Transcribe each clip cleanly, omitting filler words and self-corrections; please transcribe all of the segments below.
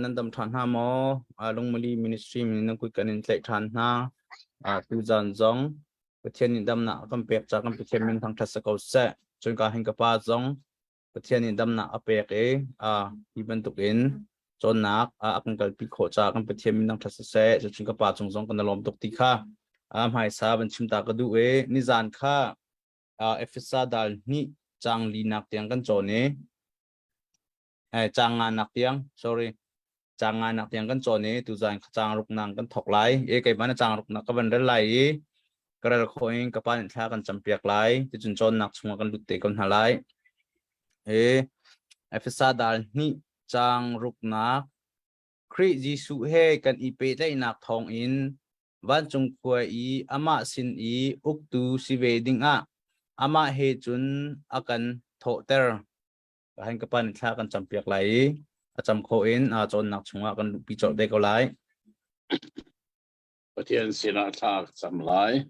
nandam than ha mo lungmali ministry min nang kui kanin tlai than na tu zan zong pathian ni dam na kam pek cha kam pathian min thang thasa ko se chun ka hin ka pa zong pathian ni dam na apek e hi ban tuk in chon nak akang kal pi kho cha kam pathian min nang thasa se chun ka pa chung zong kan lom tuk ti kha mai sa ban chim ta ka du e ni zan kha efisa dal ni chang li nak tiang kan chone chang nak tiang sorry chang nak tiang kan chone tu zan chang ruk nang kan thok lai e kai ban chang ruk nak ka ban dal lai karal khoing ka pan thla kan champiak lai ti chun chon nak chunga kan lutte kan halai e efisa dal ni chang ruk nak khri jisu he kan ipe lai nak thong in van chung khua i ama sin i uktu si veding ama he chun akan tho ter han ka pan thla kan champiak lai acham kho in chon nak chunga kan pi chol de ko lai pathian sina thak cham lai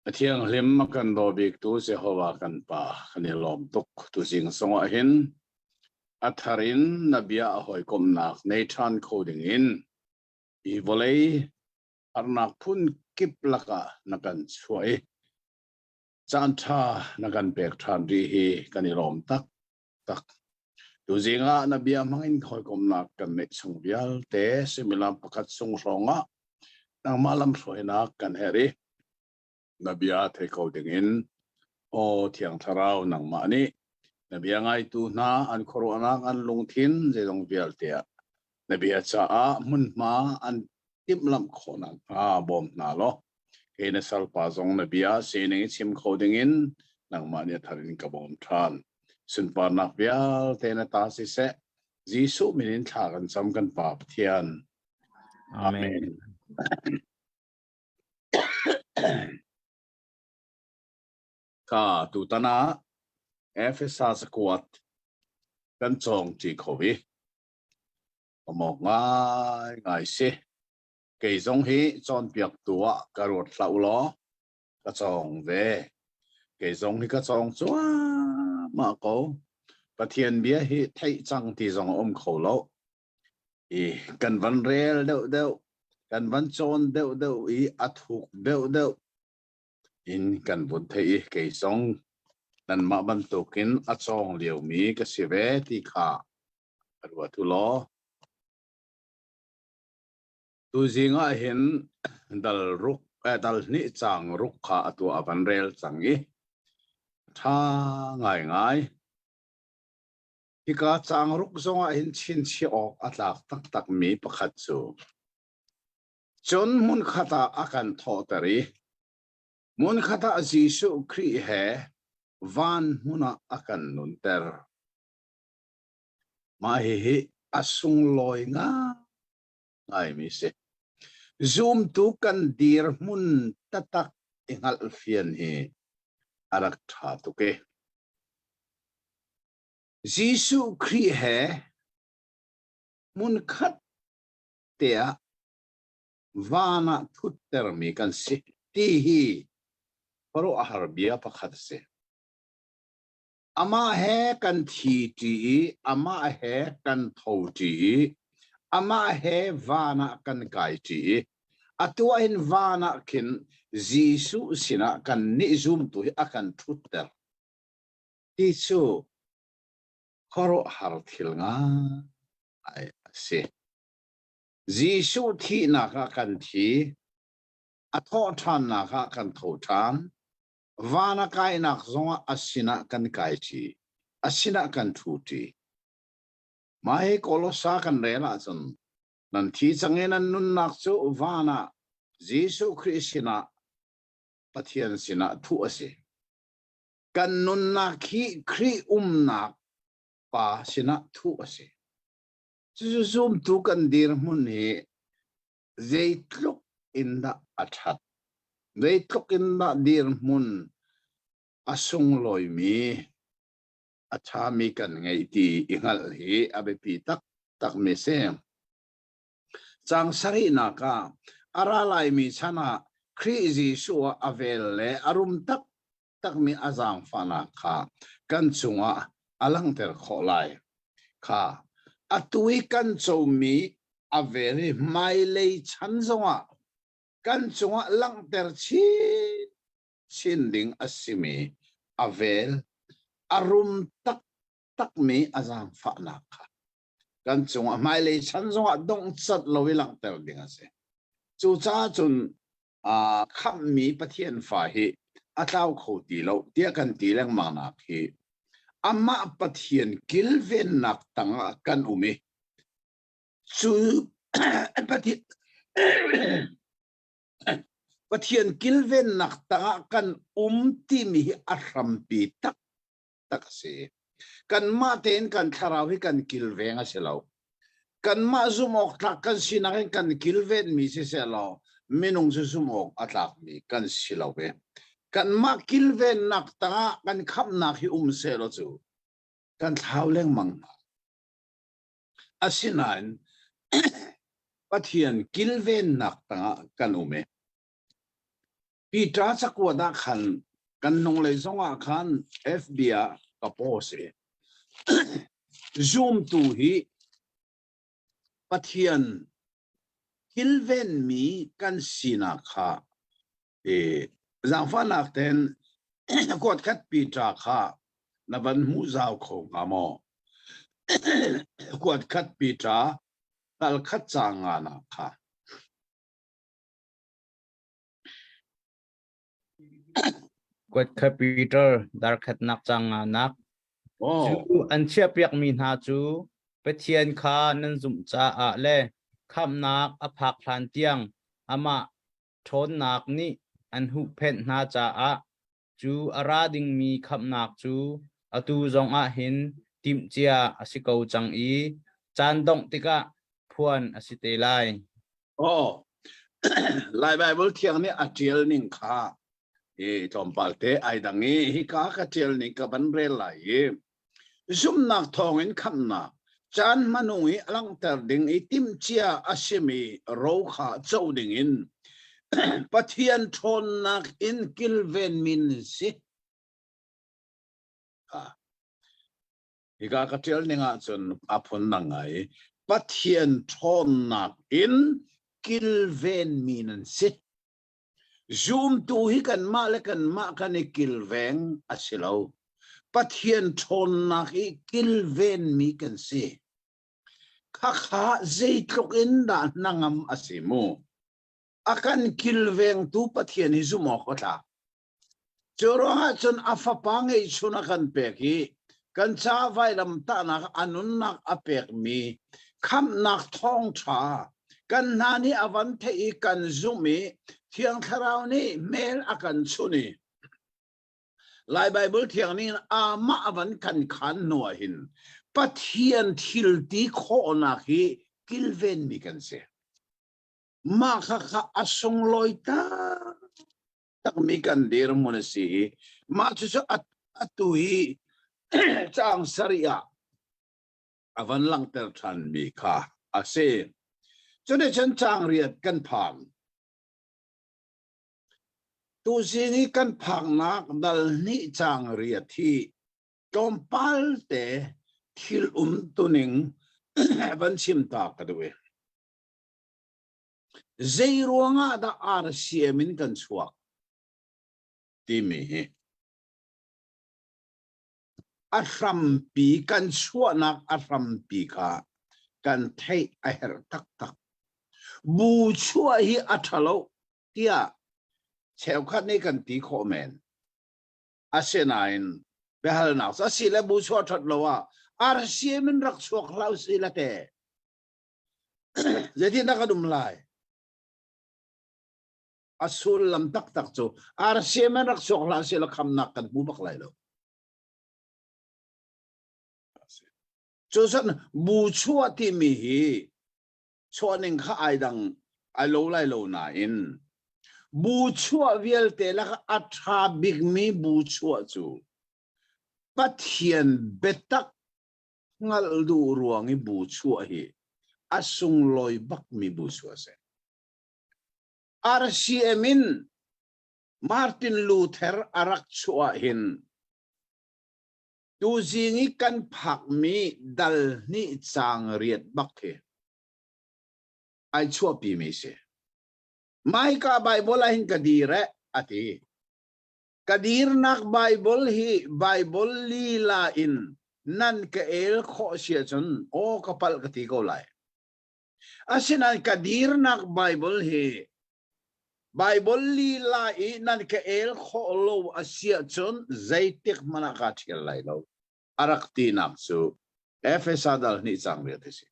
pathian hlim kan do bik tu se howa kan pa khani lom tuk tu jing songa hin atharin nabia hoi kom nak nei than coding in I volei arnak phun kip laka nakan chuai chan tha nakan pek than ri hi kani lom tak tak tu zinga nabia mangin khoi kom nak kan nei chung vial te similam pakat sung ronga nang malam soi nak kan heri nabia the coding in o thiang tharau nang ma ni nabia ngai tu na an corona an lungthin je dong vial te nabia cha mun ma an tim lam khona bom na lo kene sal pa zong nabia se nei chim coding in nang ma ni tharin ka bom than sun pa na vial te na ta si se jisu minin tha kan cham kan pa thian amen ka tu tana Ephesus squad kan chong chi khowi mo ngai se ke zong hi chon piak tua karot hlau lo ka chong ve ke zong hi ka chong chua ma ko pathian bia hi thai chang ti zong kho lo kan van rel deu deu kan van chon deu deu athuk deu deu in kan bun thei ke zong nan ma ban tokin achong liu mi ka sive ti kha arwa tu lo tu zinga hin dal ruk dal ni chang ruk kha atu avan rel changi tha ngai ngai tika chang ruk zonga hin chin chi ok atlak tak tak mi pakhat chu chon mun khata akan tho tari mun khata jisu khri he van huna akan nun ter ma hi asung loi nga ngai mi se zoom tu kan dir mun tatak ingal fian hi arak tha tu ke jisu khri he mun khat tea vana thutter mi kan si ti hi paro ahar bia pakhat se ama he kan thi ti ama he kan tho ti ama he vana kan kai ti atua in vana kin jisu sina kan ni zoom tu akan thutter ti chu khoro har thil nga ai se jisu thi na ka kan thi atho than na ka kan tho than vana kai nak zonga asina kan kai chi asina kan thu ti mai kolosa kan rela chon nan thi changen an nun nak chu vana jisu krishna pathian sina thu ase kan nun na khi khri na pa sina thu ase chu zoom tu kan dir mun he zeitluk in da athat zeitluk in da dir mun asung loi mi acha mi kan ngai ti ingal hi abepi tak tak me se chang sari na ka aralai mi chana khri jisu avel le arum tak tak mi azang fana kha kan chunga alang ter kholai kha atui kan chomi averi mai lei chan zonga kan chunga lang ter chin ding asimi avel arum tak tak mi azang fa na kha kan chunga mai lei chan zonga dong chat lowi lang ter ding ase chu cha chun kham mi pathian fa hi atau kho ti lo tia kan ti lang ma na khi ama pathian kilven nak tanga kan umi chu pathian pathian kilven nak tanga kan ti mi arampi tak tak se kan ma ten kan tharau hi kan kilvenga selo kan ma zumok tak kan sinakin kan kilven mi se selo minung su sumok atlak mi kan silo be kan ma kilven nak tanga kan khap nak hi selo chu kan thau leng mang asinan pathian kilven nak tanga kan ume Peter sakwada khan kan nong le zonga khan FBA kapose zoom tu hi pathian kilven mi kan sina kha zangfa nak ten kot khat Peter kha naban mu zau kho ngamo kot khat Peter kal khat changa na kha quật khắp Peter dar khát nak chang nak chú anh chia piak min ha chú pe thiên kha nên zum cha a le kham nak a phak phan tiang ama thon nak ni an hu phen na cha a chú ara ding mi kham nak chú atu zong a hin tim chia asiko chang i chan dong tika phuan asite lai lai Bible thiang ni atiel ning kha tom palte ai dangi hi ka atiel ning ka ban re lai zum nak thong in kham na chan manui alang ter ding itim chia asimi ro kha chau ding in pathian thon nak in kilven min si Ika katil ninga chun apun nangai pathian thon nak in kilven minan sit zoom tu hi kan ma le kan ma kan kilveng asilo pathian thon nak i kilven mi kan si kha zeitlok in da nangam asimu akan kilveng tu pathian hi zumo khotla choronga chun afapangai chuna kan peki kan cha vai lam ta nak anun nak apek mi kham nak thong tha kan nani avan thei kan zumi thiang tharau ni mel akan chuni lai Bible thiang ni ama avan kan khan no hin pathian thil ti kho na hi kilven mi kan se ma kha asong loita tak mi kan der mon si ma chu atui chang saria avan lang ter than mi kha ase chone chen chang riat kan phang tu sini kan phang nak dal ni chang riat thi tom pal te thil tuning van chim ta ka dewe zeiruanga da RCM in kan chuak ti mi arampi kan chuanak arampi ka kan thei a her tak tak bu chua hi athalo tia cheu khat ni kan ti kho men asenain behal na sa sila bu chua that lowa RCM in rak chuak lau sila te jadi na kadum lai asul lam tak tak chu RCM in rak chuak lau sila kham nak kan bu bak lai lo Josan bu chua ti mi hi chua ning kha ai dang ai lo lai lo na in bu chua vial te la atha big mi bu chua chu pathian betak ngal du ruang i bu chua hi asung loi bak mi bu chua se RCM in Martin Luther arak chua hin tu zingi kan phak mi dal ni chang riat bak he ai chua pi mi se mai ka bible hin kadire ati kadir nak bible hi bible li la in nan ka el kho sia chun o kapal ka ti ko lai asinan kadir nak bible hi bible li la in nan ka el kho lo asia chun zaitik mana ka thial lai lo arak ti nak su efesadal ni chang riat si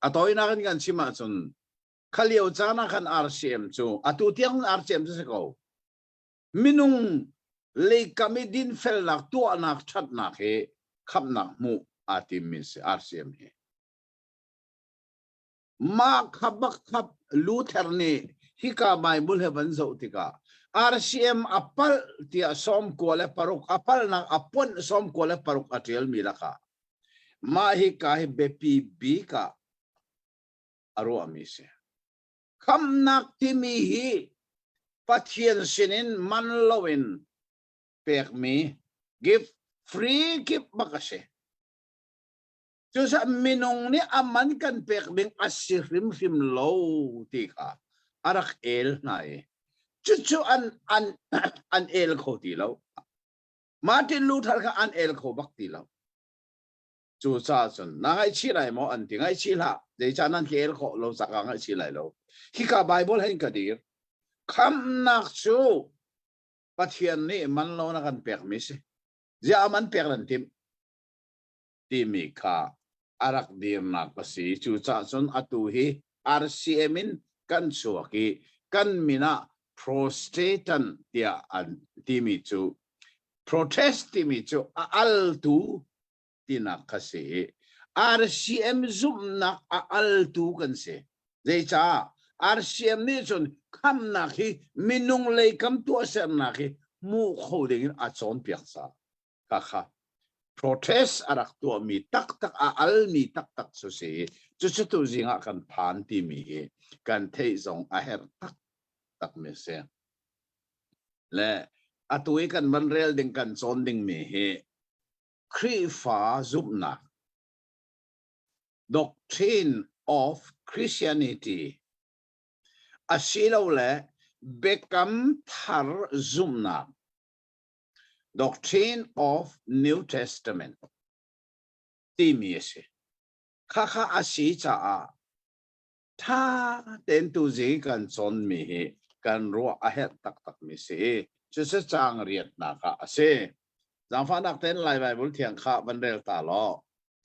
atoi na kan sima chun khaliau chana kan RCM chu atu tiang RCM chu se ko minung le kamidin fel nak tu anak that nak he khap nak mu atimis RCM he ma khabak khap Luther ni hika Bible he ban zo tika RCM apal tia som ko le paruk apal nak apon som ko le paruk atel milaka ma hika he bepi bika aro amise kham nak timi hi pathian sinin manlowin pek mi give free keep bakase so sa minong ni aman kan pek bing asirim rim low tika arak el na chuchu an el ko ti lo Martin Luther ka an el ko bak ti lo chu sa sun na ngai chi lai mo an ti ngai chi la de cha nan ke el ko lo sa ka ngai chi lai lo hi ka Bible hen ka dir kham nak chu pathian ni man lo na kan pek mi se ja man pek lan tim ti mi kha arak dir na ka si chu cha sun atu hi RCM in kan chu ki kan mina protestant dia an ti mi chu protest ti mi chu al tu tina ka se RCM zum na al tu kan se de cha RCM ni chun kham na khi minung le kam tu asem na khi mu kho de a chon piak sa ka kha protest arak tu mi tak tak al mi tak tak so se chu chu tu zinga kan phan ti mi kan thei zong a her tak tak me se le atui kan man rel ding kan chon ding me he kri fa zupna doctrine of Christianity asilo le bekam thar zumna doctrine of New Testament timiese kha asi cha a tha ten tu ji kan chon mi he kan ro a het tak tak mi se chu se chang riat na ka ase jang fa nak ten lai Bible thiang kha ban rel ta lo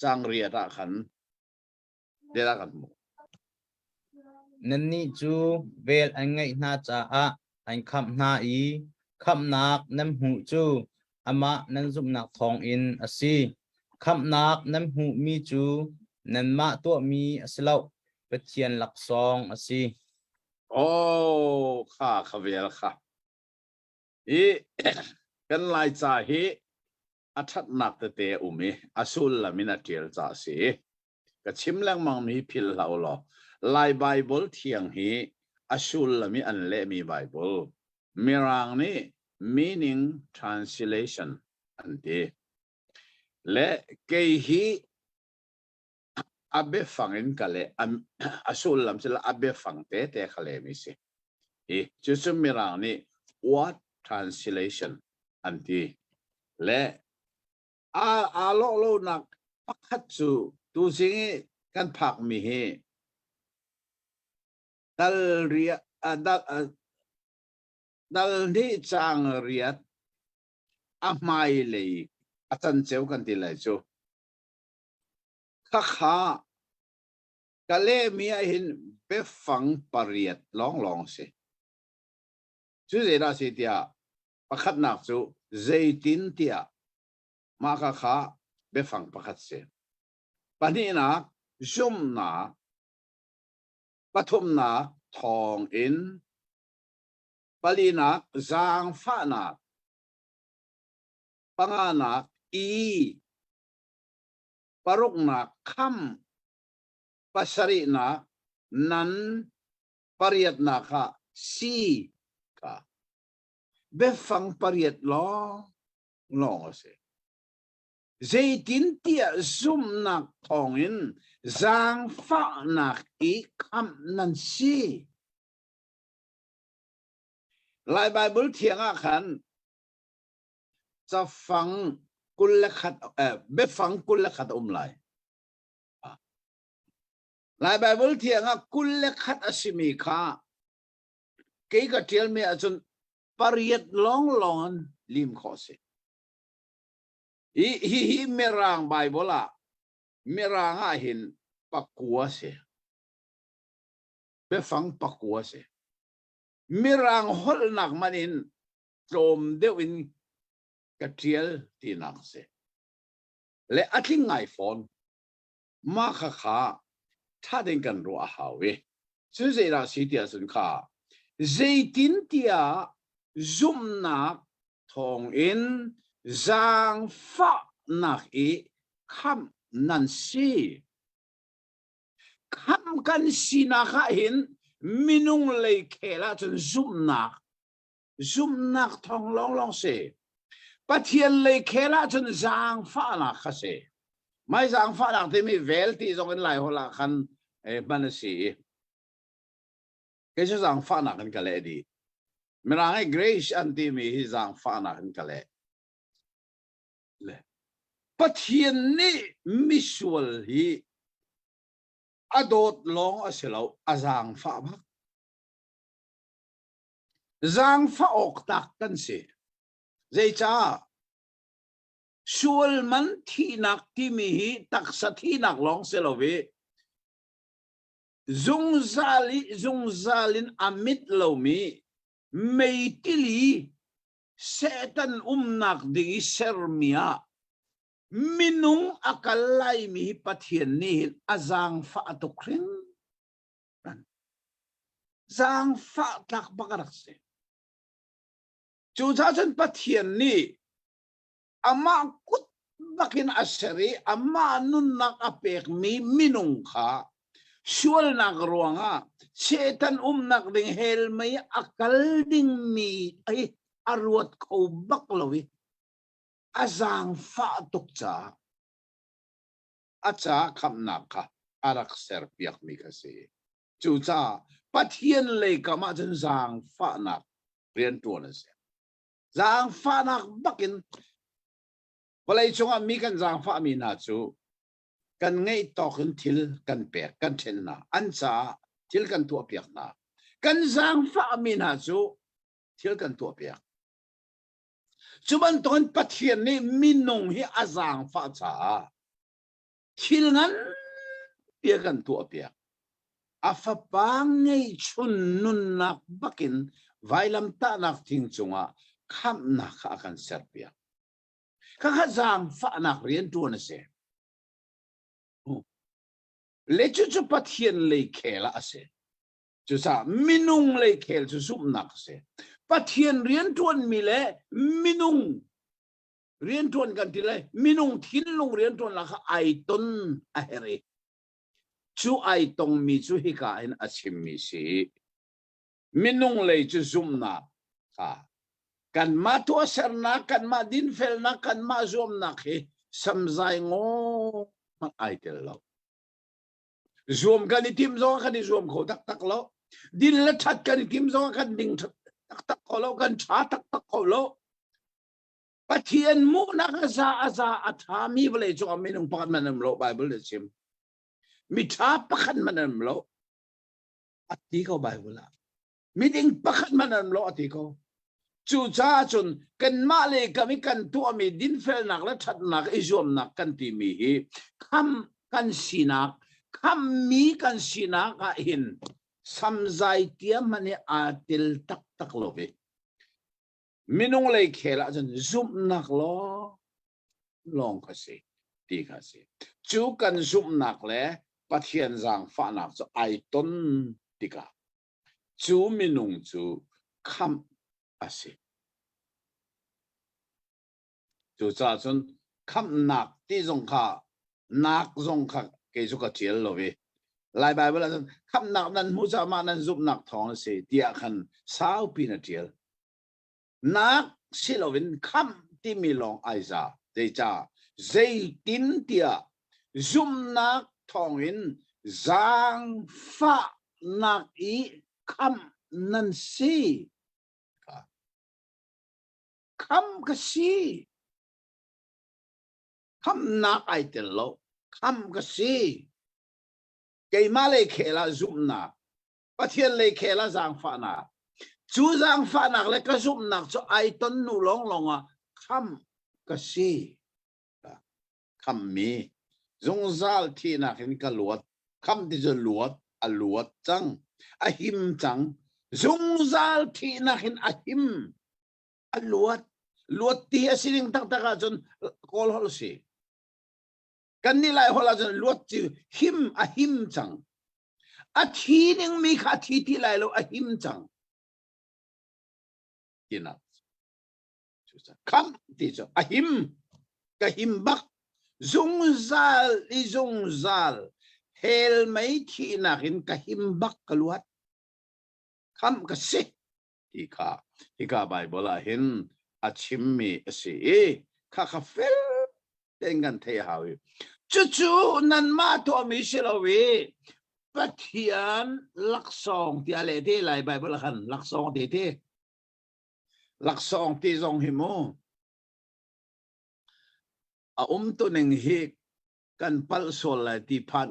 chang riat a khan de la kan mu nan ni chu vel an ngai na cha a an kham na I kham nak nam hu chu ama nan zum nak thong in asi kham nak nam hu mi chu nan ma to mi aslo pathian lak song asi oh kha khavel kha I kan lai cha hi athat nak te umi asul la mina tiel cha si ka chim lang mang mi phil lau lo lai Bible thiang hi asul la mi an le mi Bible mirang ni meaning translation ante le ke hi abe fangin kale asul lam sila abe fang te khale mi se chu chu mirang ni what translation anti le a lo nak pakhat chu tu singi kan phak mi he dal ria dal ni chang riat a mai le atan cheu kan ti lai chu kha kale mi a hin be fang pariat long se chu ze da se tia pakhat nak chu zaitin tia ma kha be fang pakhat se pani na zum na pathum na thong in pali na zang fa na panga na I paruk na kham pasari na nan pariat na kha si ka be fang pariat lo long se dây tin tia zoom nạc thong in giang pha nạc ý kham nan si lại Bible thiêng à khăn cha phang kul la khat be phang kul la khat lại lại Bible thiêng à kul la khat asimi kha cái tiel me achun pariat long long lim kho se hi merang Bible à merang a hin pakua se be phang pakua se merang hol nak manin trom deuin katiel tinak se le atling ngai phone ma kha kha tha den kan ro a hawe chu se ra si tia sun kha zaitin tia zum nak thong in zang fa nak e kham nan si kham kan sina kha hin minung lei khela chun zum nak thong long long se pathian lei khela chun zang fa na kha se mai zang fa na te mi vel ti zong in lai hola khan ban si ke zang fa na kan ka le di merang grace anti mi hi zang fa na kan ka le le pathian ni misual hi adot long aselo azang fa ba zang fa ok tak kan se zai cha sual man thi nak ti mi hi tak sa thi nak long selowe zung zalin amit lo mi meitili setan nak ding sermia minung akalai mi pathian ni azang fa atokring zang fa tak bakarak se chu cha chen pathian ni ama kut bakin aseri ama nun nak apek mi minung kha sual nak ruanga setan nak ding hel mai akal ding mi ai arwat ko baklowi azang fa tok cha acha kham nak kha arak ser piak mi ka se chu cha pathian le kama chen zang fa nak rian tu na se zang fa nak bakin balai chunga mi kan zang fa mi na chu kan ngei tokin thil kan pe kan then na an cha thil kan tu piak na kan zang fa mi na chu thil kan tu piak chuban ton pathian ni minung hi azang fa cha thil ngan pia kan tu piak afa pangei chun nun nak bakin vailam ta nak thing chunga kham na kha kan ser piak kha zang fa nak rian tu na se le chu pathian le khela ase chu sa minung le khel chu sum nak se pathian rian tuan mi le minung rian tuan kan ti le minung thin lung rian tuan la kha ai ton a here chu ai tong mi chu hi ka in achim mi si minung le chu sum na kha kan ma to ser na kan ma din fel na kan ma zom na khi samzai ngo ma ai tel lo zoom kan ni tim zo kan ni zoom kho tak lo din la that kan ni tim zo kan ding tak kho lo kan cha tak kho lo pathian mu na ka za atha mi ble cho mi nong pat manam lo bible le chim mi tha pakhan manam lo ati ko bible la mi ding pakhan manam lo ati ko chu cha chun kan ma le kami kan tu mi din fel nak la that nak i zoom nak kan ti mi hi kham kan sinak kham mi kan sina ka hin samzai tia mane atil tak lo ve minung le khela jan zum nak lo long ka se ti ka se chu kan zum nak le pathian jang fa nak cho ai ton tika chu minung chu kham ase chu cha chun kham nak ti jong kha nak jong kha ke chu ka tiel lo ve lai Bible là khắp nạc nan mu cha ma nan giúp nạc thong se tia khan sao pi na tiel nak silovin kham ti mi long ai za dei cha zai tin tia zum nak thong in zang fa nak I kham nan si kham ka si kham nak ai tel lo kham ka si cái mà lấy khé là zoom nạc, bắt thiên lấy khé là giang pha nạc, chú giang pha nạc lấy cái zoom nạc cho ai tuân nụ long long à, khăm cái gì, khăm mi, dùng zal thì nạc hình cái luộc, khăm thì cho luộc, à luộc chăng, à him chăng, dùng zal thì nạc hình à him, à luộc thì à xin tắc tắc à chun call hol si. Kan nilai hola jan luat chi him a him chang a thi ning mi kha thi ti lai lo a him chang tina kam ti cho a him ka him bak zung zal hel mai thi na hin ka him bak ka luat kam ka se ti kha bible a hin a chim mi se kha fel dengan thầy hào chú nan ma to mi silawi pathian laksong ti ale te lai bible khan laksong te laksong ti zong himo a to ning hi kan pal sol la ti phan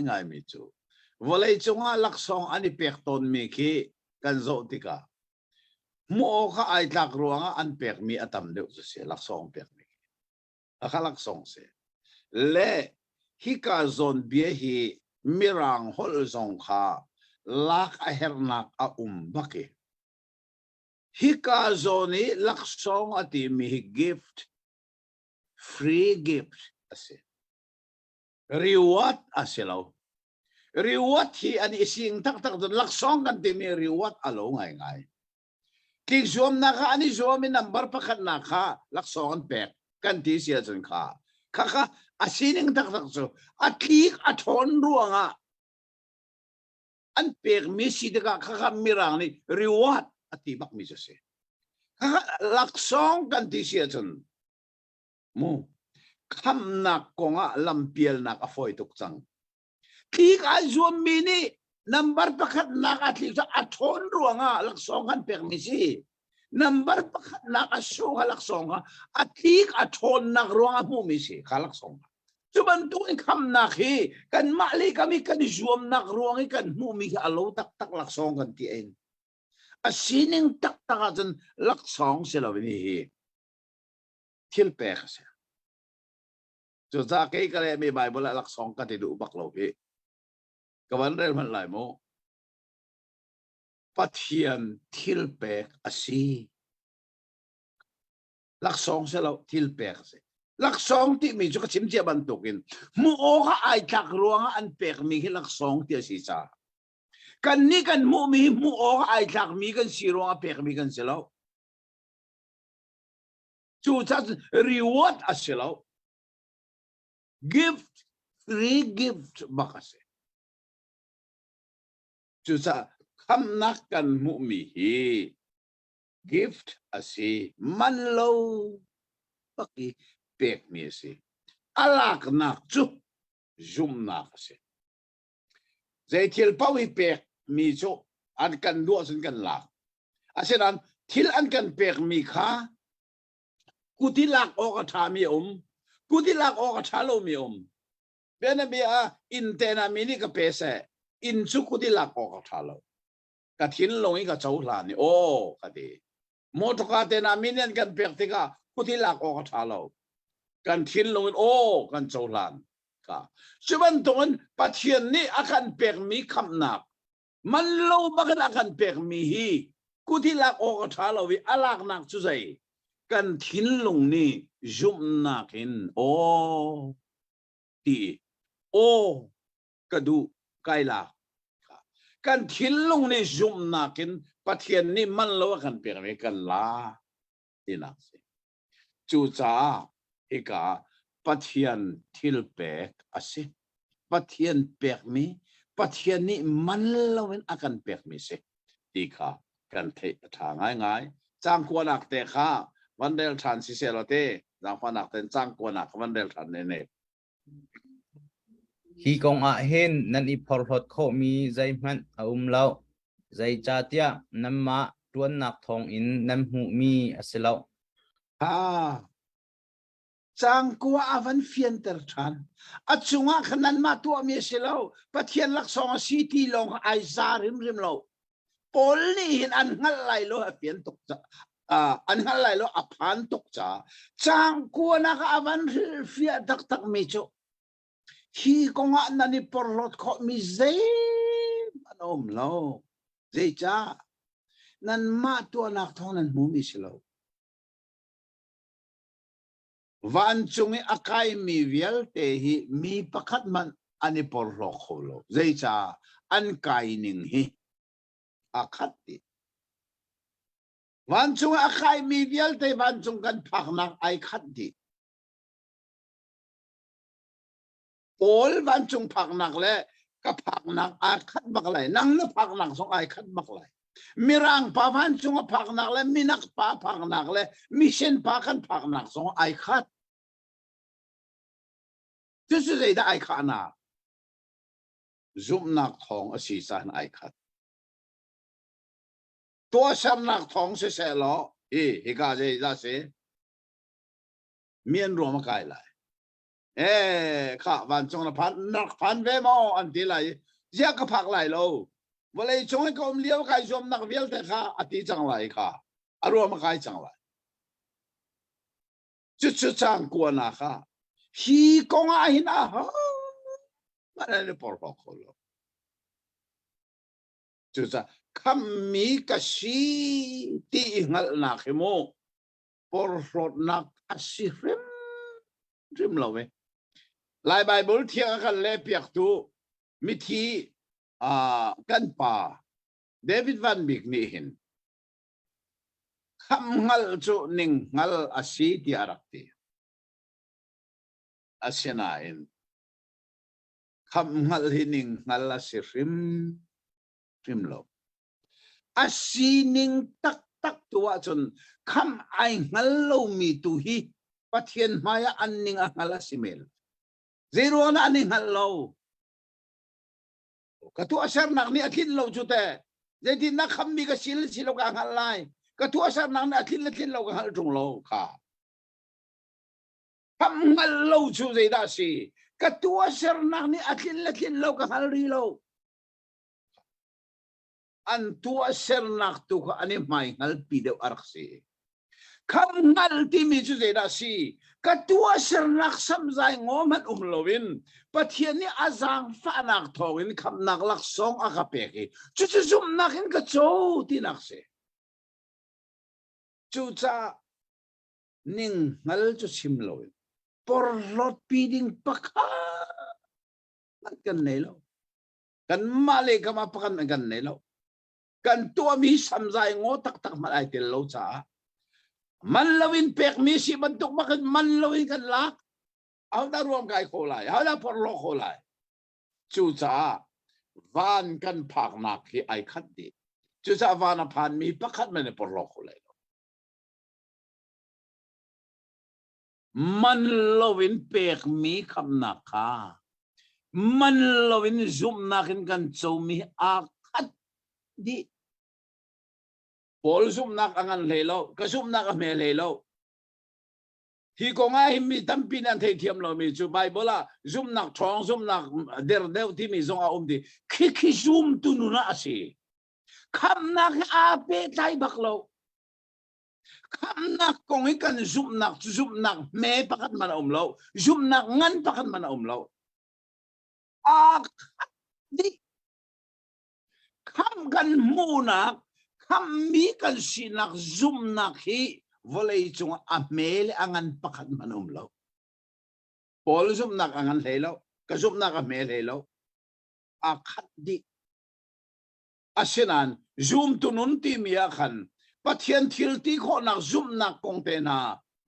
ngai mi chu volai chunga laksong ani pek ton mi khi kan zo ti ka mo kha ai tlak ruanga an pek mi atam de se laksong pek mi akhalak song se le hi ka zon bia hi mirang hol zong kha lak a hernak a baki hi ka zoni lak song ati mi gift free gift ase reward aselo reward hi an ising tak don lak song kan ti mi reward alo ngai ki zoom na ka ani zoom in number pakhat na kha lak song an pek kan ti sia chun kha asining tak so athik athon ruanga an pek mi si de kha mirang ni reward ati bak mi se laksong kan ti sia chun mu kham nak konga lampiel nak afoi tuk chang thik a zoom mi ni number pakhat nak atli sa athon ruanga laksong kan pek mi si number pakhat nak aso halak songa atik athon nak ruang mu mi si halak songa chuban tuin kham nak hi kan mali kami kan zoom nak ruang kan mu mi alo tak lak song kan ti en asining tak jan lak song selawini hi thil pe kha chu za ke kale mi bible lak song ka ti du bak lo hi kawan rel man lai mo pathian thil pek asi laksong se lo thil pek se laksong ti mi chu ka chim chia ban tukin mu o kha ai thak ruanga an pek mi hi laksong ti si cha kan ni kan mu mi mu o kha ai thak mi kan si ruanga pek mi kan se lo chu cha reward aselo gift free gift bakase chu cha kham nak kan mu mi hi gift asi manlo paki pek mi asi alak nak chu zoom nak asi zai thil pawi pek mi chu an kan du asin kan lak asinan thil an kan pek mi kha kutilak o ka tha mi kutilak o ka tha lo mi bena bia intena mini ka pese in chu kutilak o ka tha lo ka thin longi ka chau hlan ni o ka di motoka te na minian kan pertika kutilak o ka thalo kan thin longin o kan chau hlan ka chuban ton pathian ni akan pek mi khamnak man lo bakan akan pek mi hi kutilak o ka thalo wi alak nak chu zai kan thin long ni zum nakin o ti o kadu kaila kan thil lung ni zoom nakin pathian ni man lo kan per me kan la ina se chu cha eka pathian thil pek ase pathian pek mi pathian ni man lo wen akan pek mi se ti kha kan the tha ngai chang ko nak te kha วันเดลทันสิเซลเต้จังพนักเต็นจังกวนนักวันเดลทันเน่ hi kong a hen nan I phor hot kho mi zai man lo zai cha tia nam ma tuan nak thong in nam hu mi asiloจังกัวอวันเฟียนเตอร์ทันอัจฉงะขนันมาตัวมีเสลาปะเทียนลักษณะสีที่ลงไอซาริมเราปอลนี่เห็นอันหันไหลโลเฟียนตกจ้าอันหันไหลโลอภันตกจ้าจังกัวนักอวันเฟียตักมิโจฮีกงะนันนี่ปอลลดขมีเซมันเราเจจ้านันมาตัวนักทองนันมูมิเสลาวันจุงอากายมีเวลเตหิมีประคัดมันอันนี้ปอลโคโลเจจ้าอันกายหนึ่งหิอาคัดติวันจุงอากายมีเวลเตวันจุงกันพักนักไอคัดติโอลวันจุงพักนักเลยก็พักนักอาคัดบักเลยนั่งนึกพักนักสองไอคัดบักเลยมีรังป้าวันจุงพักนักเลยมีนักป้าพักนักเลยมีเช่นป้ากันพักนักสองไอคัด就是这的爱看呐，rumนักทอง是啥爱看？多少นักทอง是谁咯？一个这那些面罗么改来？看完中了盘尾毛安迪来，这个拍来喽。我来中一个我们了解说那个表的看阿迪上来看，阿罗么改上来，就是这样过那哈。hi kong ahin mana ni por kolo jusa kami kasi ti ngal na kemo por rot na asirem rim lawe lai bible thia kan le piak tu mithi kan pa David van Beek ni hin kham ngal chu ning ngal asi ti arakti asyaнаin kam ngal hining ngal asirim rimlo asining tak tua chun kam ai ngal lo mi tu hi pathian maya anning ngal asimel zero na aning ngal lo katu asar nak ni akin lo chute jadi nak kham mi ka sil silo ka ngal lai katu asar nak ni akin lo ka ngal chung lo ka kam ngal lo chu zai da si katua ser nak ni akin lo ka halri lo an tua ser nak tu ka ani mai ngal pidew arksi kam ngal ti mi chu zai da si katua ser nak sam zai ngomat umlowin pathian ni azang fa nak thongin kam nak lak song akapeki chu chu zum nakin ka cho ti nak se chu cha ning ngal chu simlowin por lot piding paka kan nelo kan male ka mapakan kan nelo kan tua mi samzai ngotak tak malai telo cha manlawin pek mi si bantuk makan manlawin kan lak aw da ruam kai kholai aw da por lo kholai chu cha van kan phak nak hi ai khat di chu cha van phan mi pakhat man por lo kholai man lovin pek mi kam naka man lovin zoom nakin kan chow mi akat di pol zoom nak angan lelo ka zoom nak me lelo hi ko nga himi tampin an thei thiam lo mi chu bible la zoom nak thong zoom nak der deu ti mi zonga di ki zoom tu nu na asi kam nak ape tai baklo kam nak kong ikan zoom nak me pakat mana umlo zoom nak ngan pakat mana umlo di kam kan muna kam mi kan sinak zoom nak hi volay chung amel angan pakat mana umlo pol zoom nak angan lelo ka zoom nak amel lelo akat di asinan zoom tunun ti miyakan pathian thilti kho nak zoom nak kong te na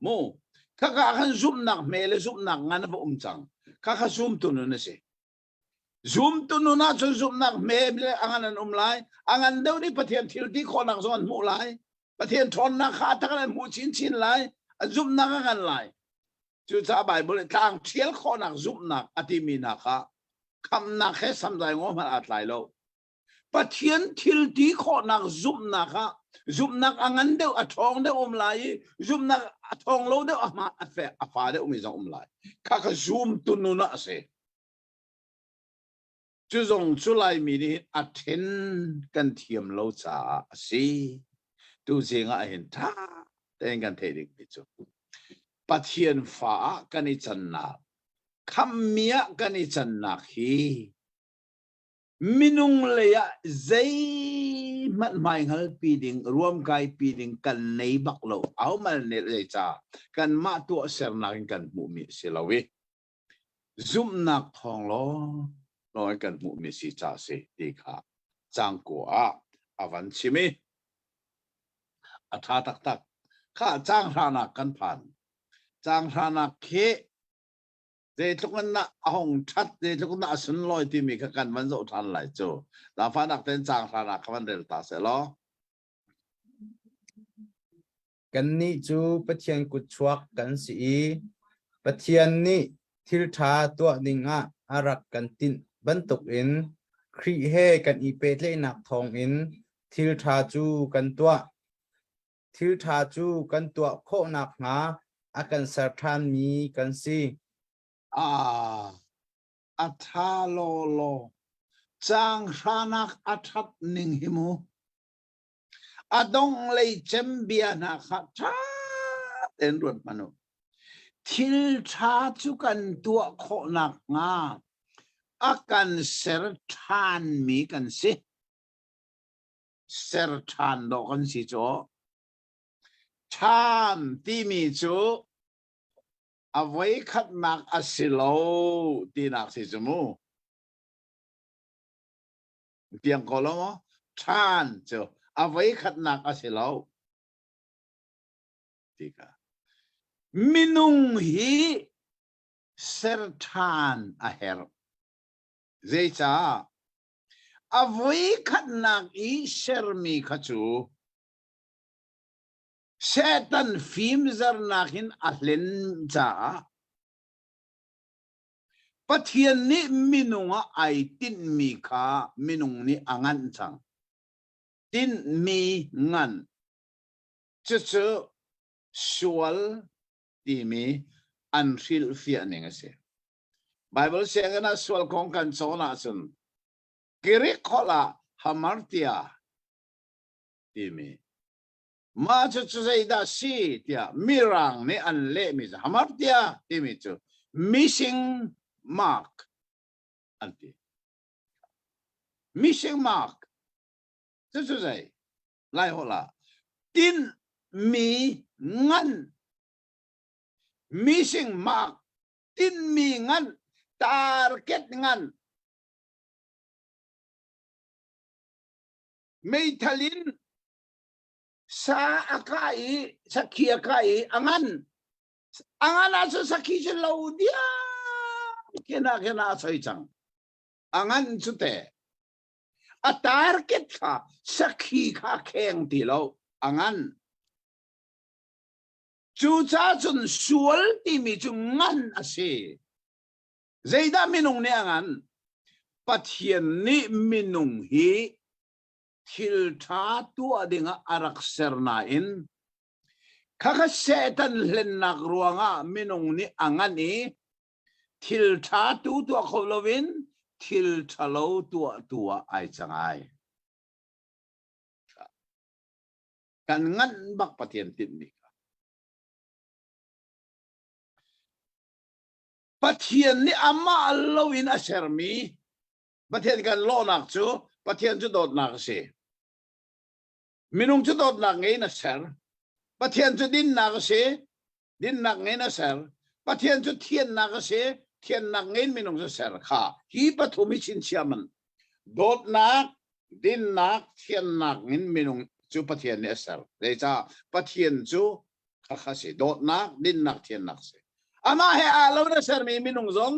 mo kaka kan zoom nak mele zoom nak ngana ba umchang kaka zoom tu no na se zoom tu no na zoom nak mele angan umlai angan daw ni pathian thilti kho nak zon mo lai ประเทศทนนะข้าทั้งนั้นหูชินเลยจุบนักกันเลยจู่จ้าใบบริทางเที่ยวข้อนักจุบนักอธิมีนักค่ะคำนักแค่สำใจงอมันอัดไหลโลประเทศทิลดีข้อนักจุบนักค่ะจุบนักอันเดียวอัดทองเดียวไหลจุบนักอัดทองโลเดียวอัดมาอัดเฟะอัดฟ้าเดียวมีจังไหลข้าก็จุมตุนุนะเสจู่จงจุไลมีนี่อัดเห็นกันเทียมโลจ่าสิดูเสียงเห็นท่าแต่กันเทดิกไปจุประเทศฟ้ากันอีจันนักคำเมียกันอีจันนักฮีมินุงเลยะใจมันไม่หัลปีดิ่งรวมกายปีดิ่งกันในบักโลเอามันเนี่ยเลยจ้ากันมาตัวเสรนักกันมุมิสิลาวิซุมนักทองโลน้อยกันมุมิสิจ้าสิดีค่ะจังกัวอาวันชิมิอัฐาตักข้าจ้างรานักกันผ่านจ้างรานักเคเดี๋ยวทุกคนน่ะห้องชัดเดี๋ยวทุกคนน่ะสนลอยที่มีกันมันจะทันไหลโจลาฟ้านักเป็นจ้างรานักมันเดินตาเสร็จแล้วกันนี้จูประเทศกุชวกกันสีประเทศนี้ทิลทาตัวนิ่งอารักกันตินบรรทุกอินครีเฮกันอีเปเลนักทองอินทิลทาจูกันตัวทิลทาจูกันตัวโคนักงาอากันสารทานมีกันสีอัฐาโลโลจ้างรานักอัฐนิ่งหิมูอดงเลยเจมเบียนักท่าเต็นรถมนุษย์ทิลทาจูกันตัวโคนักงาอากันเสรทานมีกันสิเสรทานดอกกันสิโจทานที่มีจูเอาไว้ขัดนักอสิโลที่นักสิจมูเพียงก็แล้วมั้งทานจูเอาไว้ขัดนักอสิโลที่กะมินุงฮีเสรทานอาเฮรเจจ้าเอาไว้ขัดนักอีเชอร์มีขจูเซตันฟิมซาร์นักหินอัลเลนจ้าประเทศนี้มินุงไอตินมีค่ามินุงนี้อังันจังตินมีงันจะเจอสวลที่มีอันฟิลฟิอันนี้เสียไบเบิลเสียงนะสวลของกันโซนาสันกิริขอละฮามาร์ติอาที่มีมาจะใจได้สิเดียมิรังนี่อันเล่มิจะฮามาร์ติอาที่มีจู missing mark อันที่ missing mark จะใจไล่หัวละตินมีงัน missing mark ตินมีงัน target งันไม่ทลินสาอากาศสักขีอากาศอังันอาจจะสักขีจะเล่าเดียแค่น่าใส่จังอังันสุดแต่ตาร์เก็ตค่ะสักขีค่ะแข่งที่เราอังันจู่จ้าจนสวลที่มีจุงันอาศัยใจดามินุงเนี่ยอังันปัจเจียนนี้มินุงฮีทิลทาตัวดิ่งอารักเซอร์นาอินข้าเสตันเล่นนักรัวงะมินุงนี้อังันนี้ทิลทาตัวเขาลวินทิลทาโลตัวไอจังไอกันงั้นบักปะเทียนติดนี่ปะเทียนนี่อามาลวินอาเซอร์มีปะเทียนกันโลนักจูปะเทียนจะโดดนักสิมินุงจะโดดนักไงนะเซอร์ปะเทียนจะดินนักสิดินนักไงนะเซอร์ปะเทียนจะเทียนนักสิเทียนนักไงมินุงจะเซอร์ค่ะฮีปะทุมิชินเชียมันโดดนักดินนักเทียนนักไงมินุงจูปะเทียนเนี่ยเซอร์เลยจ้าปะเทียนจูข้าสิโดดนักดินนักเทียนนักสิอามาเฮอาลาวนะเซอร์มีมินุงซง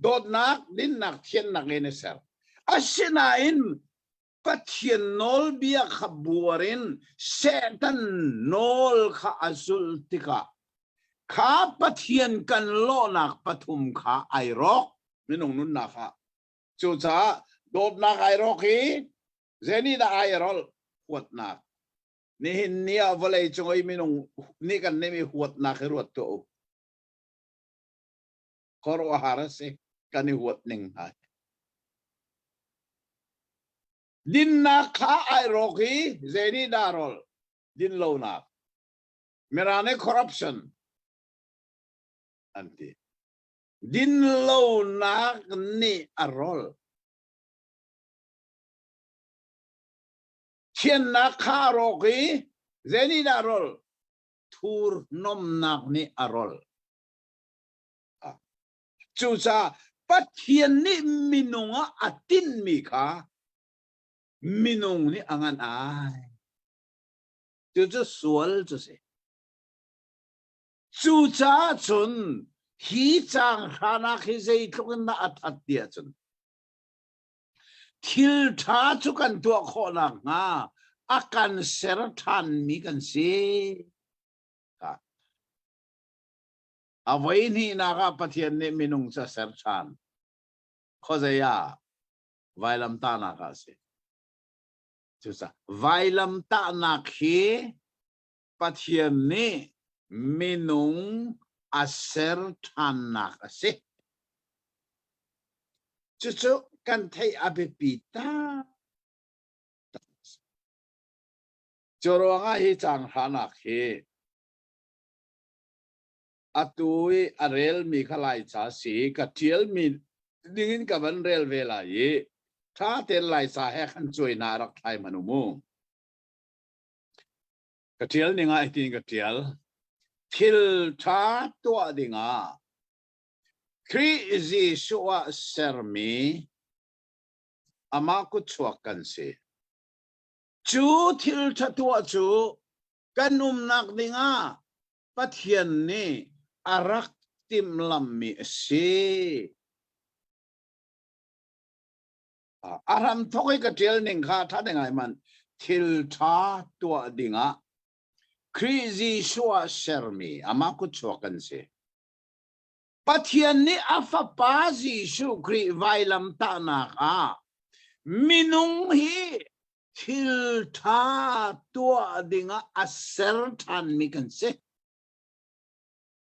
โดดนักดินนักเทียนนักไงนะเซอร์อาชินาอิน pathian nol bia khabuarin setan nol kha azul tika kha pathian kan lo nak pathum kha ai rok minung nun na kha chu cha dot nak ai rok hi zeni da ai rol huat nak ni hin nia volei choi minung ni kan ne mi huat nak ruat to koro harase kan ni huat ning hai din na kha ai rok hi zeni da rol din lo nak merane corruption anti din lo nak ni arol chien na kha roki zeni da rol thur nom nak ni arol chu cha pathian ni minunga atin mi kha minung ni angan ai chu sual chu se chu cha chun hi chang khana khi sei thukun na athat dia chun thil tha chu kan tua kho na nga akan ser than mi kan se ka avai ni na ga pathian ne minung cha ser than kho za ya vailam ta na ka se chu sa vailam ta na khi pathian ne minung aser than na ka se chu kan thai abepita choronga hi chang hana khi atui arel mi khalai cha si ka thiel mi dingin ka ban rel vela ye tha ten lai sa he khan choi na rak thai manumu ka thiel ninga itin ka thiel thil tha to dinga kri zi suwa sermi ama ku chuak kan se chu thil tha to chu kanum nak dinga pathian ni arak tim lam mi se aram thoi ka thiel ning kha tha dengai man thil tha to dinga crazy suwa sermi ama ku chuak kan se pathian ni afa pa ji su kri vailam ta na ka minung hi thil tha tua dinga aser than mi kan se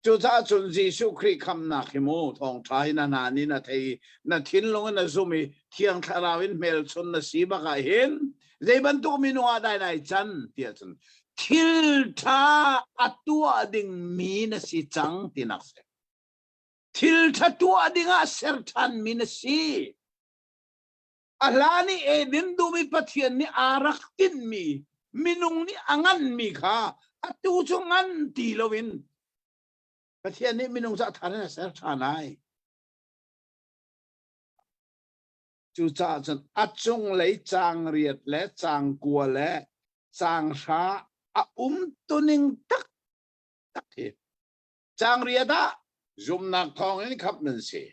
chu cha chun ji su kri kham na khimu thong thai na na ni na thei na thin long na zumi thiang tharawin mel chun na si ba ka hin zeiban tu minunga dai nai chan tia chun thil tha atua ding mi na si chang tinak se thil tha tua dinga ser than mi na si alani e din du mi pathian ni arak tin mi minung ni angan mi kha atu chungan ti lovin pathian ni minung sa thana ser thanai chu cha chan achung lei chang riat le chang kwa le chang sha a tuning tak tak he chang riada zum nak thong ni khap nan se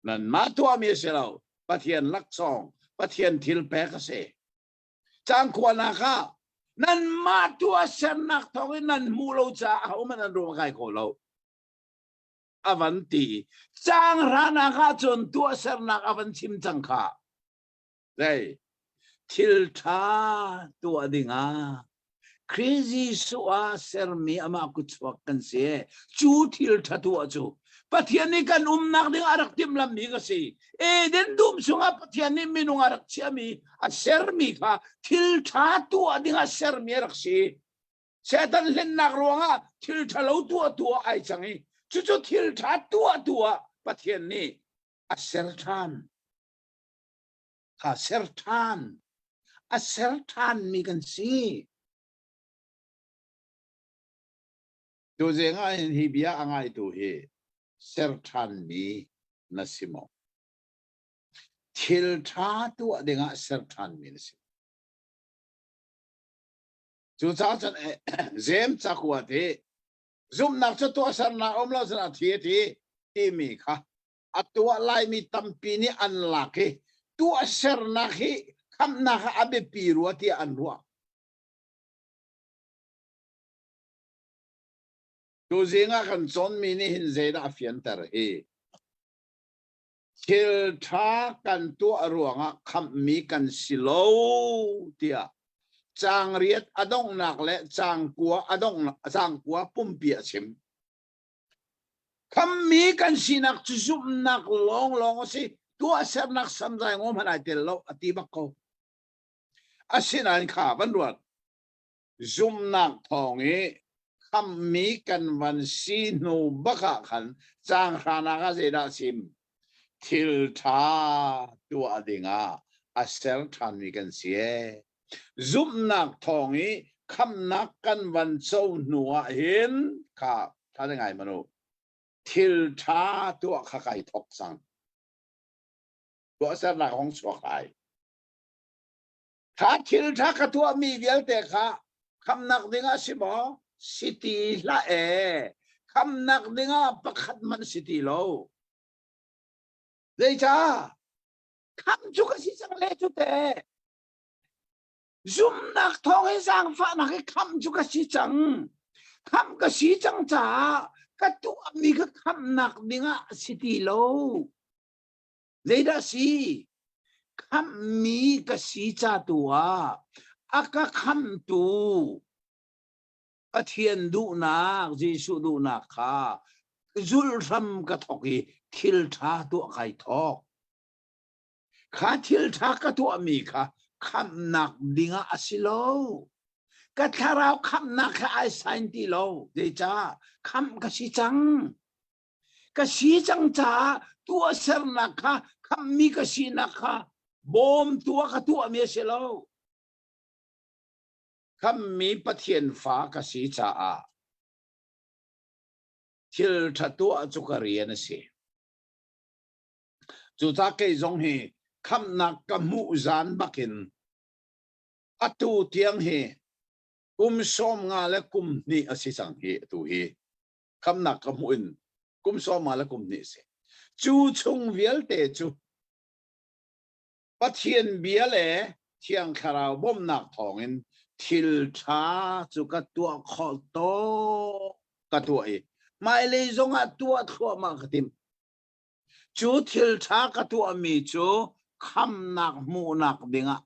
nan ma tua mi se lo pathian lak song pathian thil pe ka se chang kwa na kha nan ma tua sen nak thong nan mu lo cha au man ro kai ko lo avanti chang rana kha chon tua ser nak avan chim chang kha dei thil tha tua dinga crazy suwa sermi ama ku chuak kan se chu thil tha tua chu pathian ni kan nak ding arak tim lam mi ka se e den dum sunga pathian ni minung arak chiami a sermi kha thil tha tua ding a sermi arak se setan len nak ruanga thil tha lo tua ai changi chu thil tha tua pathian ni a serthan kha serthan a serthan mi kan si tu zenga hi bia angai tu he serthan mi nasimo thil tha tu denga serthan mi nasimo chu cha chan zem chakwa the zum nak cha to sar na omla sana thi ti mi kha atua lai mi tampi ni an la ke tu ser na hi kham na ha abe pirua ti anruak tu zinga kan chon mi ni hin zeda afian tar he thil tha kan tu aruanga kham mi kan silo tia chang riat adong nak le chang kwa pum pia chim kham mi kan sinak chu zum nak long si tu asar nak samjai ngom hanai tel lo ati bakko asinan kha ban ruat zum nak thong e kham mi kan van si nu baka khan chang khana ga zeda sim thil tha tu adinga asar than mi kan sie zum nak thong e kham nak kan van chau nuwa hin kha tha ngai manu thil tha tu kha kai thok sang tu asar nak hong so khai kha thil tha ka tu mi vial te kha kham nak dinga simo city la e kham nak dinga pakhat man city lo dei cha kham chu ka si sang le chu te zum nak thong e sang fa nak e kham chu ka si chang kham ka si chang cha ka tu mi ka kham nak dinga city lo dei da si kham mi ka si cha tua aka kham tu a thian du na jisu du na kha zul ram ka thoki thil tha tu kai thok kha thil tha ka tu mi kha kham nak dinga asilo ka tharau kham nak kha ai sain ti lo de cha kham ka si chang cha tu ser na kha kham mi ka si na kha bom tu ka tu mi se lo kham mi pathian fa ka si cha a thil tha tu a chu ka rian se chu ta ke zong he kham nak ka mu zan bakin atu tiang he som nga le kum ni asi sang he tu he kham nak ka mu in som ma le kum ni se chu chung vial te chu pathian bia le thiang kharau bom nak thong in thil tha chu ka tua kho to ka tua e mai le zong a tua thua ma khatim chu thil tha ka tua mi chu kham nak mu nak dinga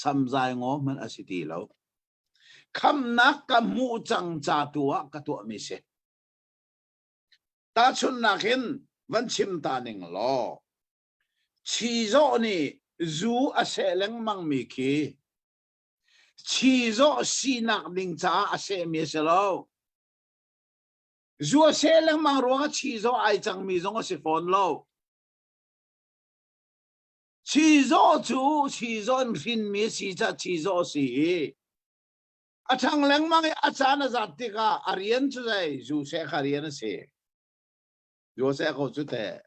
samjai ngo man asiti lo kham nak ka mu chang cha tua ka tua mi se ta chun nakin van chim ta ning lo chi zo ni zu a se leng mang mi ki chi zo si nak ding cha a se mi se lo zu a se leng mang ro nga chi zo ai chang mi zong a se phone lo chi zo chu chi zo rin mi si cha chi zo si a thang leng mang a cha na zat ti ka arian chu dai zu se kharian se zu se ko chu te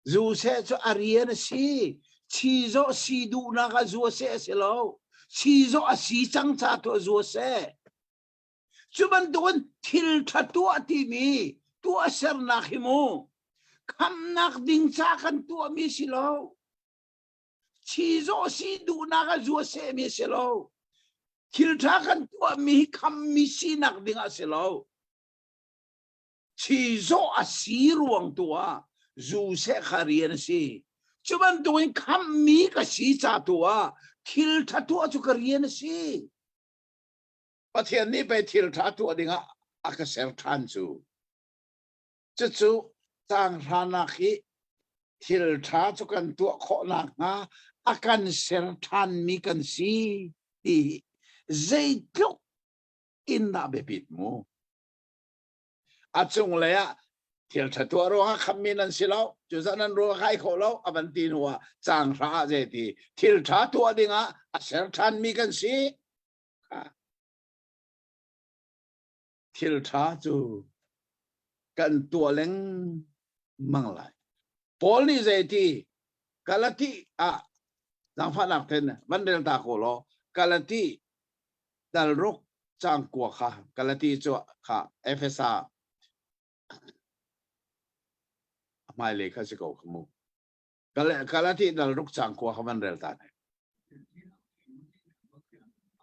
zu se chu arian si chi zo si du na ka zu se lo chi zo a si chang cha to zu se chu ban don thil tha tu ati mi tu asar na khimu kham nak ding cha kan tu mi si lo chi zo si du na ka zu se mi se lo thil tha kan tu mi kham mi si nak ding a se lo chi zo a si ruang tua zu se kharian si chuban doing kham mi ka si cha tua thil tha tua chu karian si pathian ni pe thil tha tua dinga aka ser than chu chu tang rana khi thil tha chu kan tua kho na nga akan ser than mi kan si ti zaitluk in na bepit mo achung le ya thil tha tua ro kham mi nan si lo chu zanan ro khai kho lo aban tin wa chang ra je ti thil tha tua dinga a ser than mi kan si thil tha chu kan tua leng mang lai pol ni je ti kalati a jang pha nak ten ban del ta ko lo kalati dal rok chang kwa kha kalati chu kha fsa mai le kha se ko khmu kalati dal rok chang kwa kha ban del ta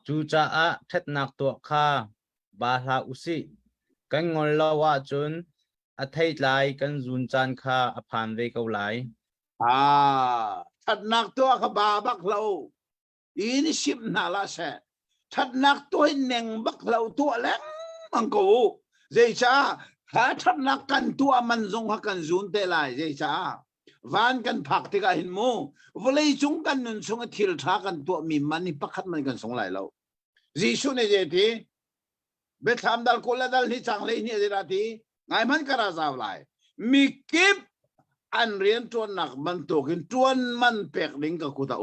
chú cha a thét nạc tuộc kha ba la usi kan ngol lawa chun a thei lai kan zun chan kha a phan ve câu lai thật nạc tua ka ba bak lâu in ship na la se thật nạc tua neng bak lâu tua leng mang ko dây cha ha thật nạc kan tua man zong ha kan zun te lai dây cha van kan phak te ka hin mu volei chung kan nun chung a thil tha kan tua mi mani pakhat man kan song lai lo jisu ne je ti be tham dal ko la dal ni chang le ni je ra ti ngai man kara zaw lai mi kip an rian tuan nak man tokin tuan man pek ding ka kuta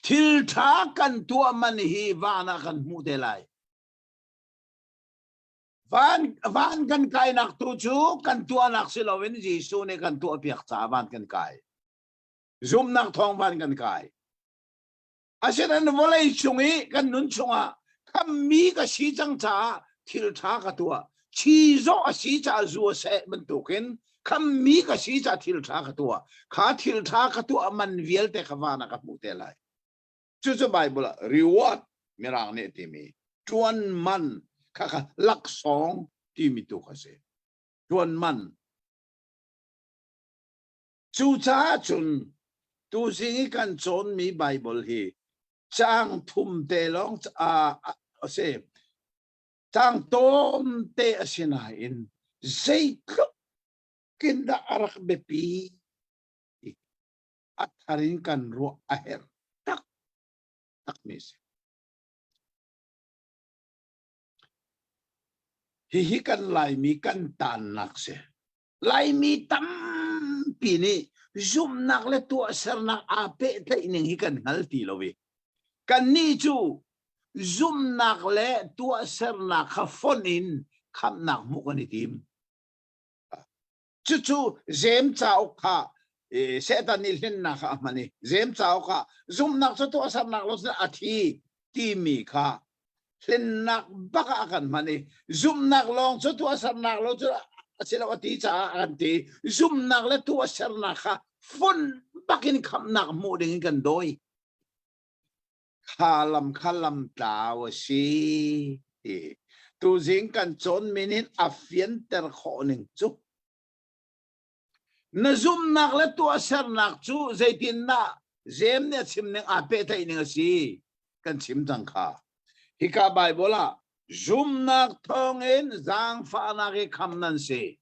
thil tha kan tua man hi vana kan mu te lai van kan kai nak tu chu kan tua nak silowin jisu ne kan tua piak cha van kan kai zoom nak thong van kan kai asian volei chungi kan nun chunga kam mi ka si chang cha thil tha ka tua chi zo a si cha zu se man tokin kam mi ka si cha thil tha ka tua kha thil tha ka tua man viel te ka vana ka mu te lai chu bible reward mirang ne ti mi tuan man kha lak song ti mi tu ka se tuan man chu cha chun tu sing kan chon mi bible hi chang thum te long se chang tom te asina in zai kinda arak bepi at harin kan ro aher tak mis hi kan lai mi kan tan nak se lai mi tam pini zoom nak le tu ser nak ape te ning hi kan hal ti lowi kan ni chu zoom nak le tu ser nak kha phone in kham nak mu kan tim chu zem chao kha sẽ ta ni lên na kha mani zem chao kha zoom nak cho tu ser nak lo a thi ti mi kha lên nak baka kan mani zoom nak long cho tu ser nak lo cho sila wa ti cha an ti zoom nak le tu ser nak kha phone bakin kham nak mu ding kan doi khalam ta wa si tu jing kan chon minute a fian ter kho ning chu na zoom nak le tu ser nak chu zaitin na zem ne chim ning a pe thai ning si kan chim jang kha hi ka bible zoom nak thong in zang fa na ke kham nan se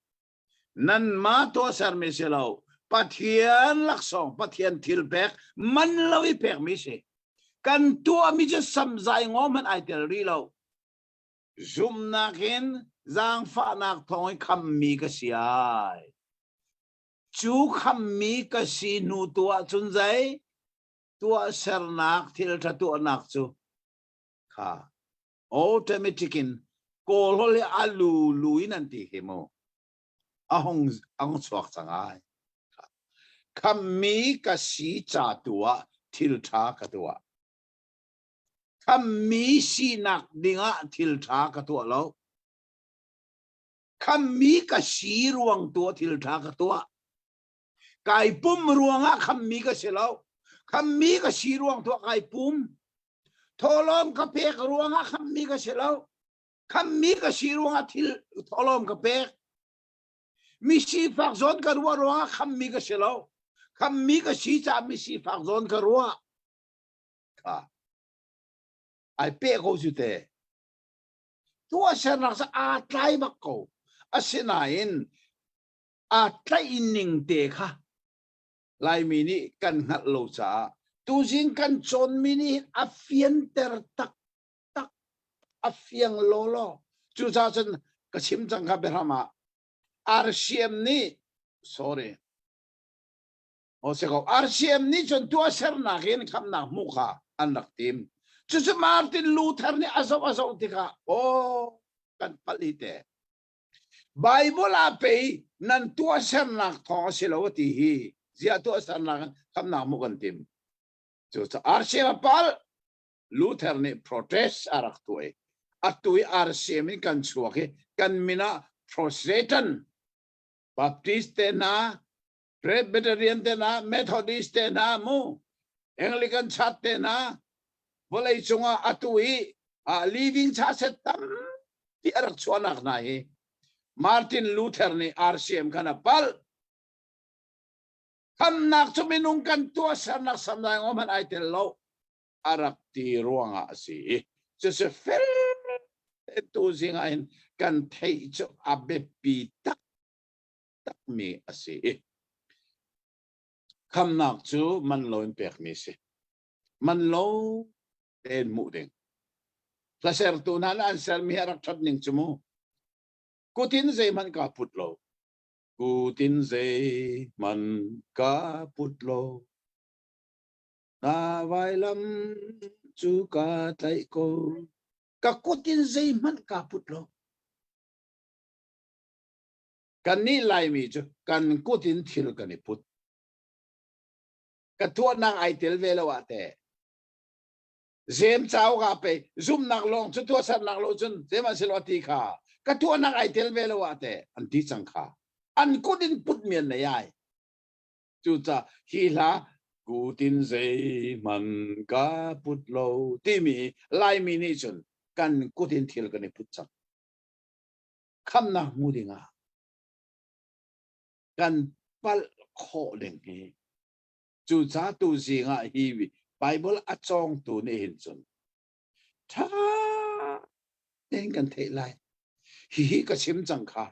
nan ma to ser me se lo pathian lak song pathian thil pek man lawi pek mi se kan tua mi je sam zai ngom han ai tel ri lo zoom nakin zang fa nak thong kham mi ka siai chu kham mi ka si nu tua chun zai tua ser nak thil tha tua nak chu kha automatic in kol hole alu luin an ti hemo ahong chuak changai kham mi ka si cha tua thil tha ka tua kham mi si nak dinga thil tha ka tua lo kham mi ka si ruang tua thil tha ka tua kai pum ruanga kham mi ka se lo kham mi ka si ruang tua kai pum tholom ka pek ruanga kham mi ka se lo kham mi ka si ruanga thil tholom ka pek mi si fak zon ka ruanga kham mi ka se lo kham mi ka si cha mi si fak zon ka ruwa ka ai pe ko su te tua ser nak sa atlai bak ko asinain atlai ning te kha lai mini kan ngat lo cha tu jing kan chon mini afian ter tak afiang lolo chu cha chen ka chim chang kha berama rcm ni sorry o se ko rcm ni chon tua ser na gen kham na mu kha anak tim chu Martin Luther ni asaw tika o kan palite bible ape nan tua ser na tho silawati hi zia tua ser na kham na mu kan tim chu rcm pal Luther ni protest arak tuai atui rcm kan chuake kan mina Protestant Baptist na Presbyterian na Methodist na mu Anglican chat te na volay chunga atui living chat set tam ti arak chuanak na hi Martin Luther ni RCM kana pal kam nak chuminung kan tua sanak samdang oman ai tel lo arak ti ruanga si se fel tu zinga in kan thei chu abe pi tak tak mi asi kam nak chu man lo in pek mi si man lo ten mu ding placer tu na answer mi arak chat ning chumo kutin zai man ka put lo kutin zai man ka put lo na vai lam chu ka tai ko ka kutin zai man ka put lo kan ni lai mi chu kan kutin thil kan ni put ka thua nang ai tel velo wa te zem chao ga pe zum nak long chu thua san nak lo chun zema silwati kha ka thua nang ai tel velo wa te an ti chang kha an kutin put mian na yai chu cha hi la kutin zai man ka put lo ti mi lai mi ni chun kan kutin thil kan ni put chang kham na mu dinga kan pal kho deng hi chu cha tu zinga hi Bible achong tu ni hin chun tha nên kan thei lai hi ka chim chang kha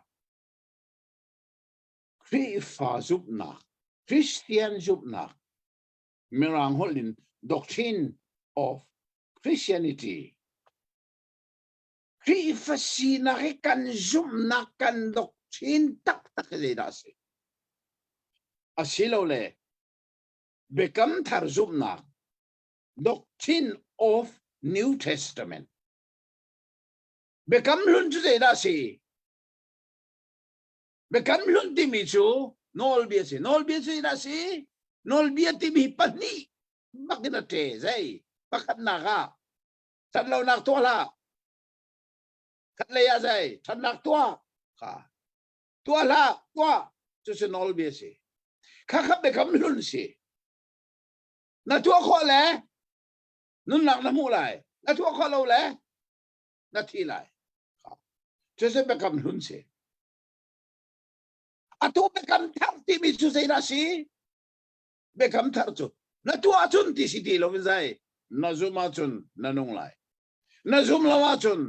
Kri fa zup na Christian zup na mirang holin doctrine of Christianity Kri fa si na kan zup na kan doctrine tak tak le da se asilo le become thar zup na doctrine of New Testament become lun chu da se become lun ti mi chu nol bia se da se nol bia ti mi pani bakina te zai bakat na ka san lo nak to la kat le ya zai san nak to ka to la to chu se nol bia se kha kha become lun se na to kho le nun nak na mu lai na to kho lo le na thi lai chu se become lun se atu become thar ti mi chu se da si become thar chu na tu achun ti si ti lo zai na zum achun na nung lai na zum lo achun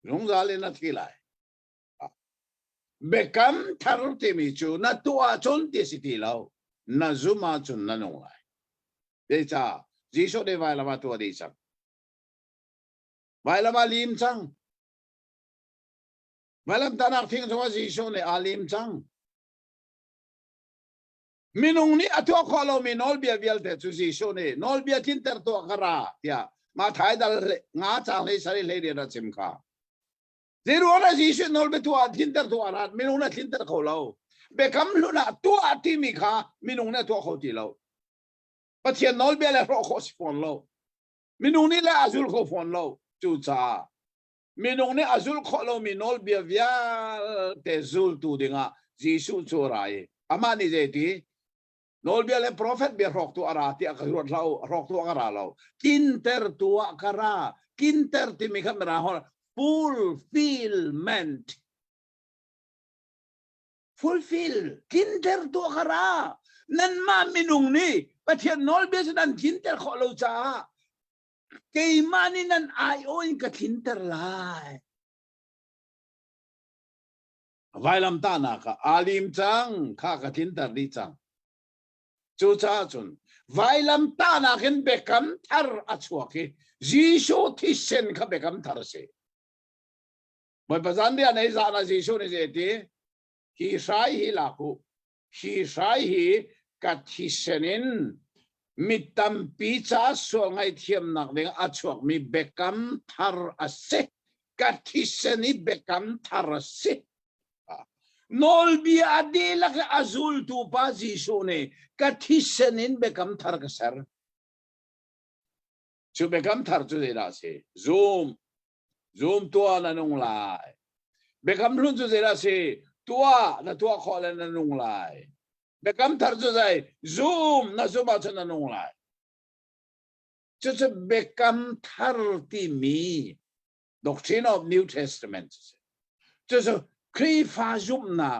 nung za le na thi lai become thar ti mi chu na tu achun ti si ti lo na zum achun na nung lai de cha ji so de vai la ma tu de chang vai la ma lim chang vai lam ta nak thing so ji so ne alim chang minung ni atwa kholo mi nol bia vial te chu ji so ne nol bia tin ter to kara ya ma thai dal nga chang le sari le de na chim kha zero na ji so nol be to tin ter to ara minung na tin ter kholo be kam lu na to ati mi kha minung na to kho ti lo pa thian nol bia le ro kho si fon lo minung ni la azul kho fon lo chu cha minung ni azul kho lo mi nol bia vial te zul tu dinga ji su chu rai amani je ti nol bia le prophet bia rok tu arati akarot lau rok tu akara lau kinter tu akara kinter ti mi kamera hol fulfill kinter tu akara nan ma minung ni pathian nol bia dan kinter kho lo cha ke mani nan ai oin ka kinter lai vailam ta na ka alim chang kha ka kinter di chang chu cha chun vailam ta na khen bekam thar achua ki jisho thi sen kha bekam thar se moi bazan dia nei za na jisho ne je ti hi sai hi la ku hi sai hi ka thi senin mitam pi cha so ngai thiam nak ding achuak mi bekam thar ase ka thi seni bekam thar ase nol bi adela ka azul tu pa jisho ne kathisenin bekam thar ka sar chu bekam thar chu de la se zoom to na nung lai bekam lun chu de la se tua na tua kho la na nung lai bekam thar chu dai zoom na zoom cha na nung lai จะbecome thirty mi doctrine of New Testament จะครีฟาจุมนา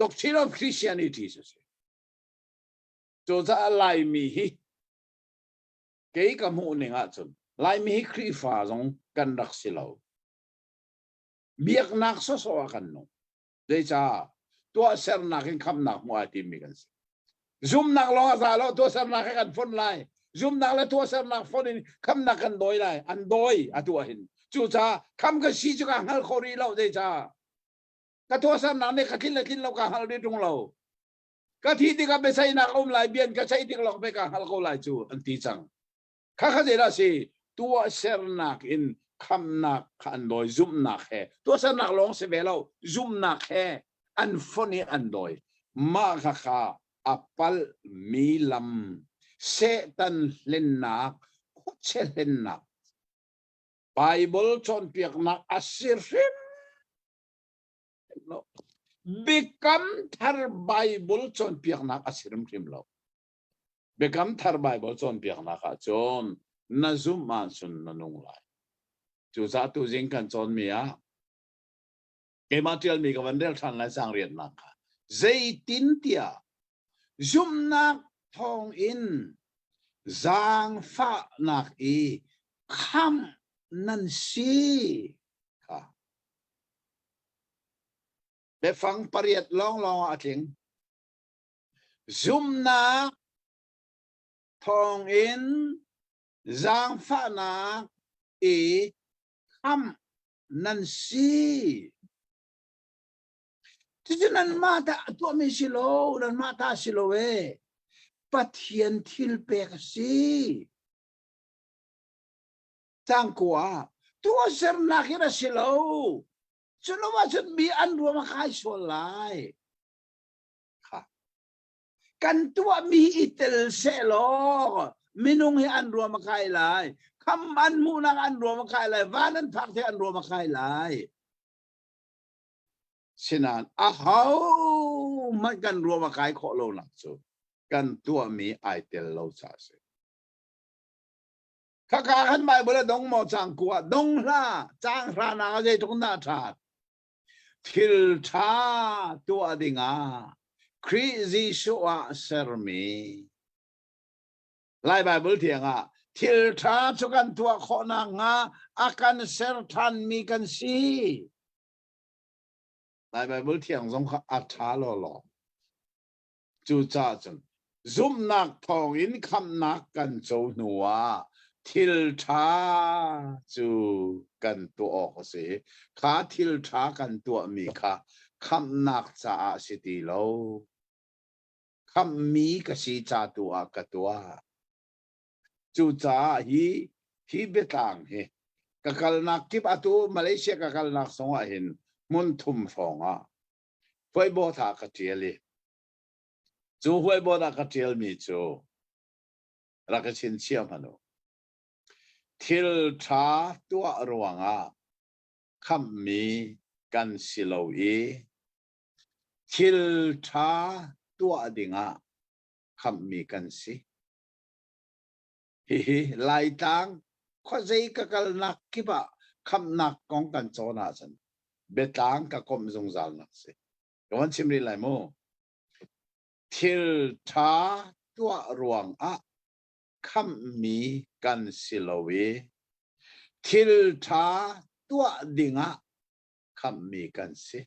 doctrine of Christianity จะอะไรมีเกี่ยวกับหูหนึ่งอ่ะจนไล่มีครีฟาจงกันรักสิเราเบียกนักสสวกันนู้เดี๋ยวจะตัวเสรนักคำนักมัวทีมีกันสิซุ่มนักลองอาซาแล้วตัวเสรนักกันฝนไล่ซุ่มนักแล้วตัวเสรนักฝนนี่คำนักกันโดยไล่อันโดยอ่ะตัวเห็นจู่จ้าคำก็ชี้จุกันฮัลโครีเราเดี๋ยวจะก็ตัวเสรนักเนี่ยก็คิดเรากันฮัลได้ตรงเราก็ที่ที่ก็ไปใส่นักอมไล่เบียนก็ใช้ที่เราไปกันฮัลโคไล่จู่อันที่จังข้าเจราสิตัวเสรนักอินคำนักขันโดยซุ่มนักแห่ตัวเสรนักลองเสเวลาซุ่มนักแห่อันฝนนี่อันโดยมาค่ะอัปปลมีลำเซตันเล่นนักคุเชเล่นนักไบเบิลชนเปียกนักอัสซิริมบิคัมทาร์ไบเบิลชนเปียกนักอัสซิริมริมเราบิคัมทาร์ไบเบิลชนเปียกนักจนน่าซุ่มมาสุนนนุ่งไลจู่ซาตุจิงกันจนมีอะเกมาเทียลมีกับวันเดลทันและสังเรียนนักเจตินเตียซุ่มนักทองอินจางฟ้านักอีคำนั่นสิค่ะไปฟังปริยัติลองอาทิงซุ่มนักทองอินจางฟ้านักอีคำนั่นสิที่นั่นมาตาตัวไม่สิโลนั่นมาตาสิโลเวปัทเทียนทิลเปกสิจังกัวตัวเสรนักยังสิโลฉันว่าฉันมีอันรวมขายส่วนไรค่ะกันตัวมีอิตลเซโลมินุงให้อันรวมขายไรคำอันมูนักอันรวมขายไรวานันพักที่อันรวมขายไรฉะนั้นมันกันรวมขายขอโลนักสูกันตัวมีไอเตลโลซาเซข้าขันไปบริดงมอจังกัวดงล่าจางรานาเจตงนาชาทิลชาตัวดิ่งคริซิชัวเซอร์มีไล่ไบเบิลเถียงทิลชาชุกันตัวขอนางอาการเซอร์ทันมีกันสิไล่ไบเบิลเถียงสงฆ์อัฐาหล่อจู่จ้าจนซุ่มนักทองอินคำนักกันโจหนัวทิลชาจูกันตัวออกเสียขาทิลชากันตัวมีค่ะคำนักจะสิติโลคำมีกสิจ่าตัวกตัวจู่จ้าฮีเบตังเฮกัลนักกิบอตูมาเลเซียกัลนักสงเห็นมุนทุมฟองไฟบอทากระเจียลีจู่ไฟบอทากระเจียลมีจู่รักชินเชียมันโอทิลชาตัวรวงคำมีกันสิโลอีทิลชาตัวดิ่งคำมีกันสิไล่ตังข้อใจกัลนักกิบะคำนักของกันโจนาจันเบตังกับคมจงจานักสิวันชิมรีไลโมทิลชาตัวรวงคำมีกันสิโลวีทิลชาตัวดิ่งคำมีกันสิ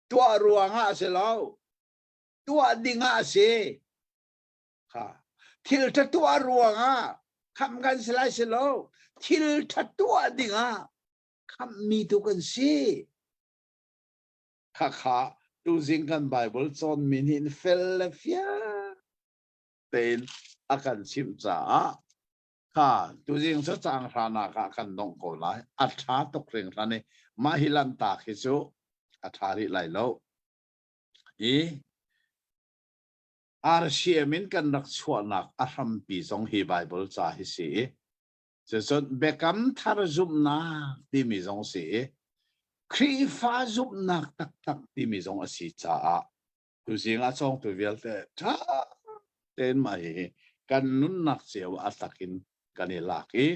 ตัวรวงสิโลตัวดิ่งสิค่ะทิลชาตัวรวงคำกันสิไลสิโลทิลชาตัวดิ่งคำมีตัวกันสิค่ะดูสิงกันไบเบิลจนมินินเฟลเลฟียเป็นอาการชิมจ่าค่ะดูสิงจะจางรานากันดงโกไลอัฐาตกเร่งท่านนี้มาฮิลันตาคิจูอัฐาริไลโลอาร์เชียมินกันรักชวนนักอารัมปีสองฮีไบเบิลจ่าฮิสีจะจนเบกัมทาร์จุมนาที่มีสองสีครีฟาจุบนักตักที่มีสองสีจ้าดูสิงอาจงตัวเวลเตท่าเต้นมา kan nun nak siêu atakin kan ilaki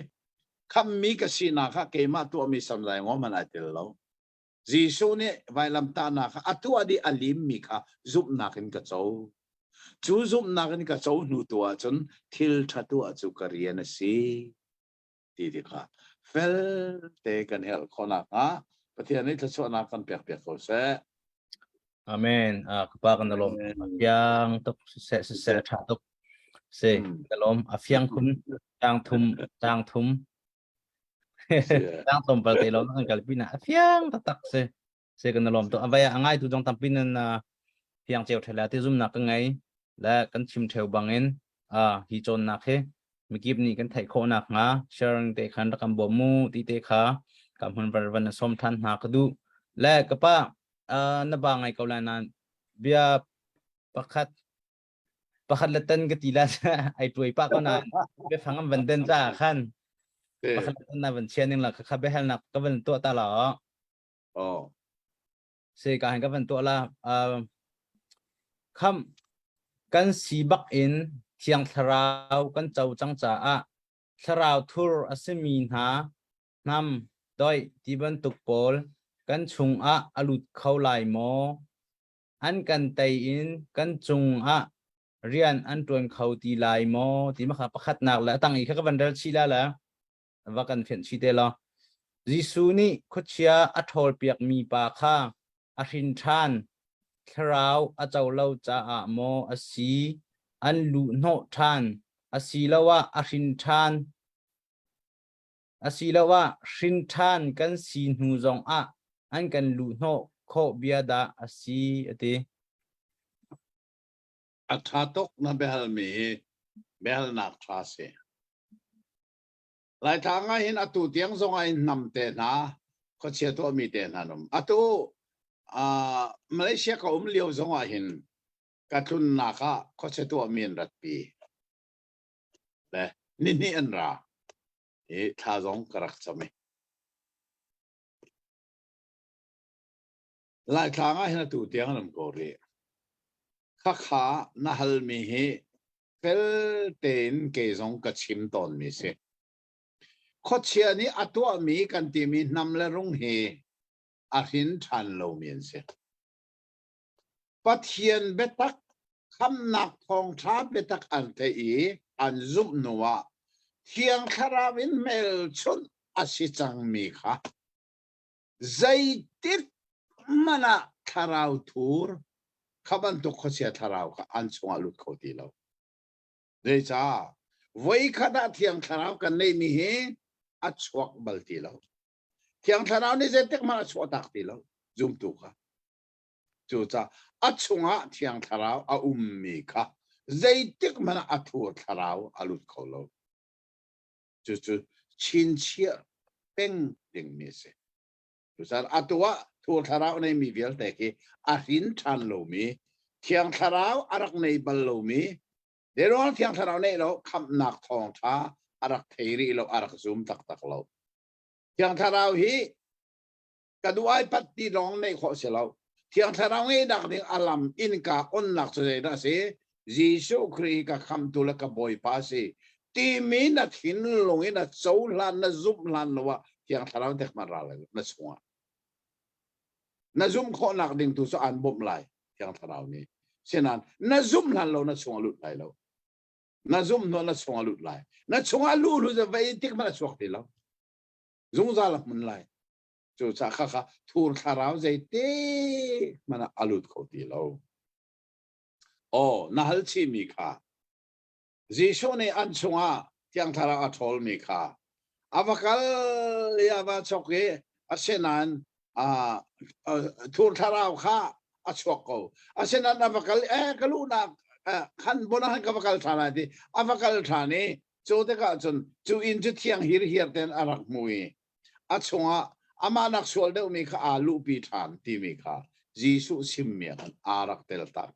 kham mi ka sina kha ke ma tu mi sam lai ngom man atil lo Jisu ne vai lam ta na kha atu adi alim mi kha zup nakin ka chau chu zup nakin ka chau nu tu a chun thil thatu a chu karian si ti di kha fel te kan hel khona ka pathian ni thso na kan pek pek ko se Amen. Kapakan dalom. Yang tuk se tuk se dalom. Afiang kun tang thum tang thum partai lo kan kalpina. Afiang tatak se kan dalom to. Abaya angai tu jong tampinan na fiang cheu thela ti zum na ka ngai la kan chim theu bangin hi chon na khe mikip ni kan thai kho nak nga sharang te khan rakam bomu ti te kha kam hun barwan som than na kadu la kapa na ba ngai kaulanan bia pakhat latan ka tila sa ai tuai pa ko na be phangam banden cha khan pakhat latan na ban chianing la kha be hal nak ka ban to ta la se ka han ka ban to la kham kan sibak in thiang tharau kan chau chang cha a tharau thur asemi na nam doi tiban tuk pol kan chung a alut khau lai mo an kan tai in kan chung a rian an tuan khau ti lai mo ti ma kha pakhat nak la tang i kha ka ban dal chi la wa kan phen chi te lo Jisu ni khochia athol piak mi pa kha a rin than tharau a chau lo cha a mo asi an lu no than asi lawa a rin than asilawa shintan kan si nu zong a an kan lu no kho biada asi ate athatok na behal mi behal nak tha se lai thanga hin atu tiang zonga in nam te na ko che to mi te na nom atu Malaysia ka liu zonga hin ka tun na ka ko che to min rat pi le ni an ra tha zong karak chame lai thanga hin atu tiang nam ko re kha na hal mi he fel ten ke zong ka chim ton mi se kho chia ni atwa mi kan ti mi nam la rong he a hin than lo mien se pathian betak kham nak thong tha betak an te I an zum nowa thiang kharawin mel chun asi chang mi kha zaitik mana tharau thur khaban to kho chia tharau ka an chunga lut kho ti lo de cha voi khada thiang tharau kan nei mi he a chuak bal ti lo thiang tharau ni zaitik mana chuak tak ti lo zum tu kha chu cha a chunga thiang tharau a mi kha zaitik mana a thur tharau alut kho lo chu chin chia peng ding mi se chu sa atwa thur tharau nei mi vel te ki a rin than lo mi thiang tharau arak nei bal lo mi de ro thiang tharau nei lo kham nak thong tha arak theiri lo arak zum tak tak lo thiang tharau hi kaduai pat ti rong nei kho se lo thiang tharau ngai dak ding alam in ka on nak se da se Jisu Christ ka kham tu la ka boy pa se ti mi na thin long in na chou lan na zup lan lo wa thiang tharau tek ma ra la na chunga na zum kho nak ding tu so an bom lai thiang tharau ni senan na zum lan lo na chunga lut lai lo na zum no na chunga lut lai na chunga lu za vai tik ma chuak ti lo zung za la mun lai chu cha kha thur tharau zai te mana alut kho ti lo na hal chi mi kha Jisu ne an chunga tiang tharau a thol mi kha avakal ya ba choke asenan thur tharau kha a chuak ko asenan avakal kaluna khan bona han avakal thana ti avakal thani chu te ka chun chu in chu thiang hir ten arak mui a chunga ama nak sol de mi kha alu pi than ti mi kha Jisu sim mi kan arak tel ta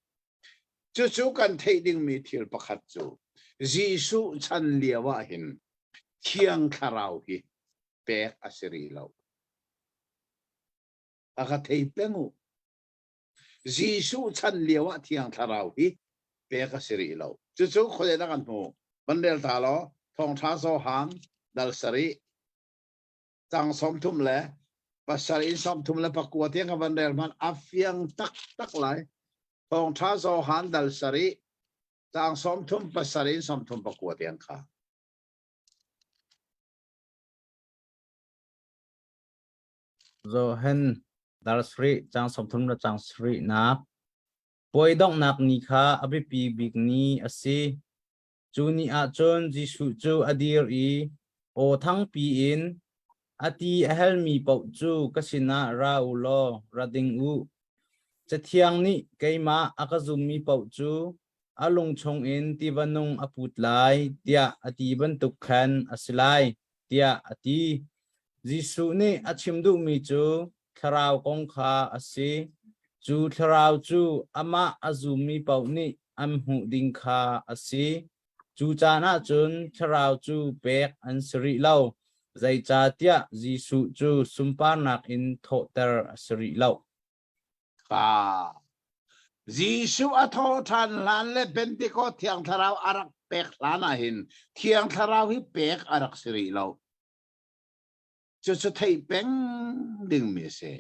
chu kan thei ding mi thil pakhat chu Jisu chan liawa hin thiang tharau hi pek asiri lo aka thei pengu Jisu chan liawa thiang tharau hi pek asiri lo chu khole na kan ho bandel ta lo thong tha so han dal sari chang som thum le pasari som thum le pakua tiang bandel man afiang tak lai thong tha so han dal sari chang som thum pasari som thum pakua tiang kha zo hen dar sri chang som thum na chang sri nak poi dong nak ni kha abi pi big ni asi chu ni a chon ji su chu adir I o thang pi in ati ahel mi pau chu kasina ra u lo rading u chathiang ni keima akazum mi pau chu alung chong in tibanung aput lai tia ati ban tuk khan asilai tia ati jisu ni achimdu mi chu tharau kong kha asi chu tharau chu ama azumi pau ni amhu ding kha asi chu chana chun tharau chu pek an sri lau zai cha tia jisu chu sumpa nak in thoter sri lau kha Jisu atho than lan le bentiko thiang tharau arak pek lana hin thiang tharau hi pek arak sri lo chu thei peng ding mi se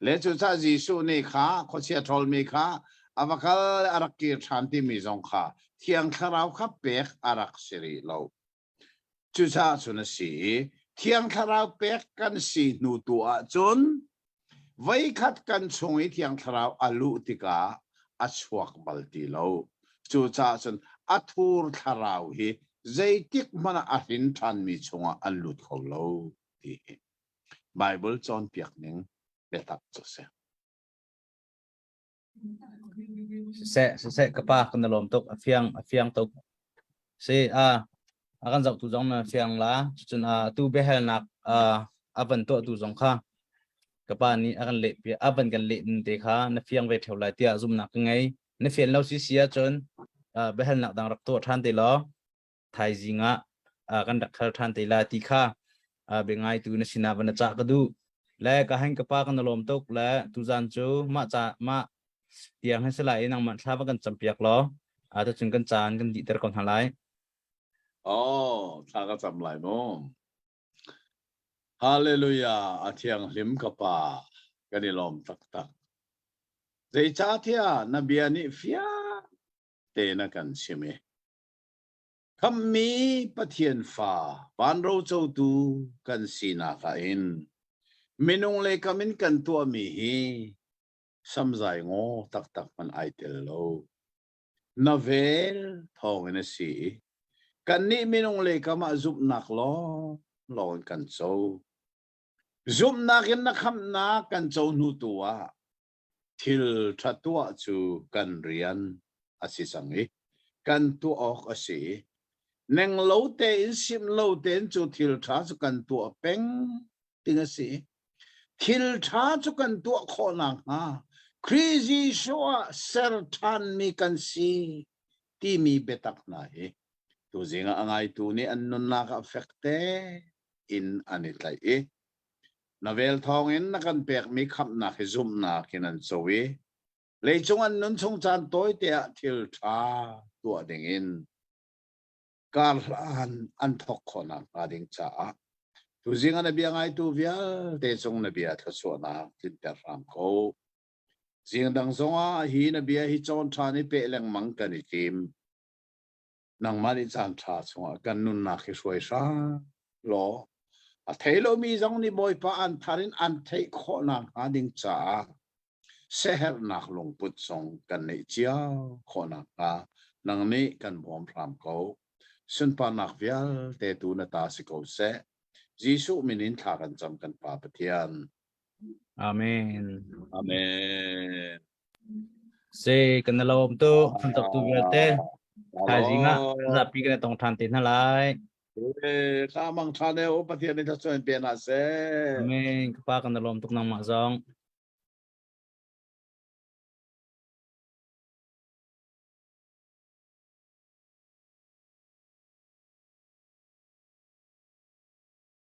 le chu cha Jisu ni kha kho chia thol mi kha avakal arak ki thanti mi jong kha thiang tharau kha pek arak sri lo chu cha chuna si thiang tharau pek kan si nu tu a chun Vai khat kan chungi thiang tharau alu tika achhuak balti lo chu cha chun athur tharau hi zaitik mana ahin than mi chunga alut kho lo ti Bible chon piak ning betak chu se kapa kan lom tok afiang tok se akan zau tu jong na fiang la chun tu behel nak avan to tu jong kha kapa ni akan le pi avan kan le te kha na fiang ve theu lai tia zum nak ngai na fian lo si sia chun behel nak dang rak to than te lo thai jinga kan dak thar than te la ti kha be ngai tu na sina ban cha ka du le ka hang kapa kan lom tok la tu jan chu ma cha ma tiang hai salai nang man thla kan champiak lo ta chun kan chan kan di ter kon halai tha ka cham lai mo Hallelujah athiang lim kapa kani lom tak zai cha thia nabiani fia te na kan sime Kami pathian fa ban ro chau tu kan sina ka in minung le kamin kan tu mi hi samzai ngo tak man ai tel lo navel thong na si kan ni minung le kama zup nak lo lon kan chau zup nak in na kham na kan chau nu tua thil thatua chu kan rian asisangi kan tu ok asi neng lo te in sim lo ten chu thil tha chu kan tu peng tinga si thil tha chu kan tu kho na ha crazy show ser than mi kan si ti mi betak na he tu zinga angai tu ni an non na ka affecte in anitlai e novel thong in na kan pek mi khap na he zum na kinan chowi le chung an non chung chan toy te thil tha tu ding in Karlan an thok khona ading cha tu zinga na bia ngai tu vial te chung na bia tha so na tin ta ram ko zing dang zonga hi na bia hi chon tha ni pe leng mang kan ni tim nang mani chan tha chunga kan nun na khi soi sa lo a thailo mi zong ni boy pa an tharin an thei khona ading cha seher nak long put song kan nei chia khona ka nang ni kan bom ram ko sun pa nak vial te tu na ta si ko se Jisu minin thakan cham kan pa pathian amen amen se kan lom tu kan tok tu ve te thai jinga za pi kan tong than te na lai sa mang thane o pathian ni tha choin pe na se amen kapa kan lom tok nang ma jong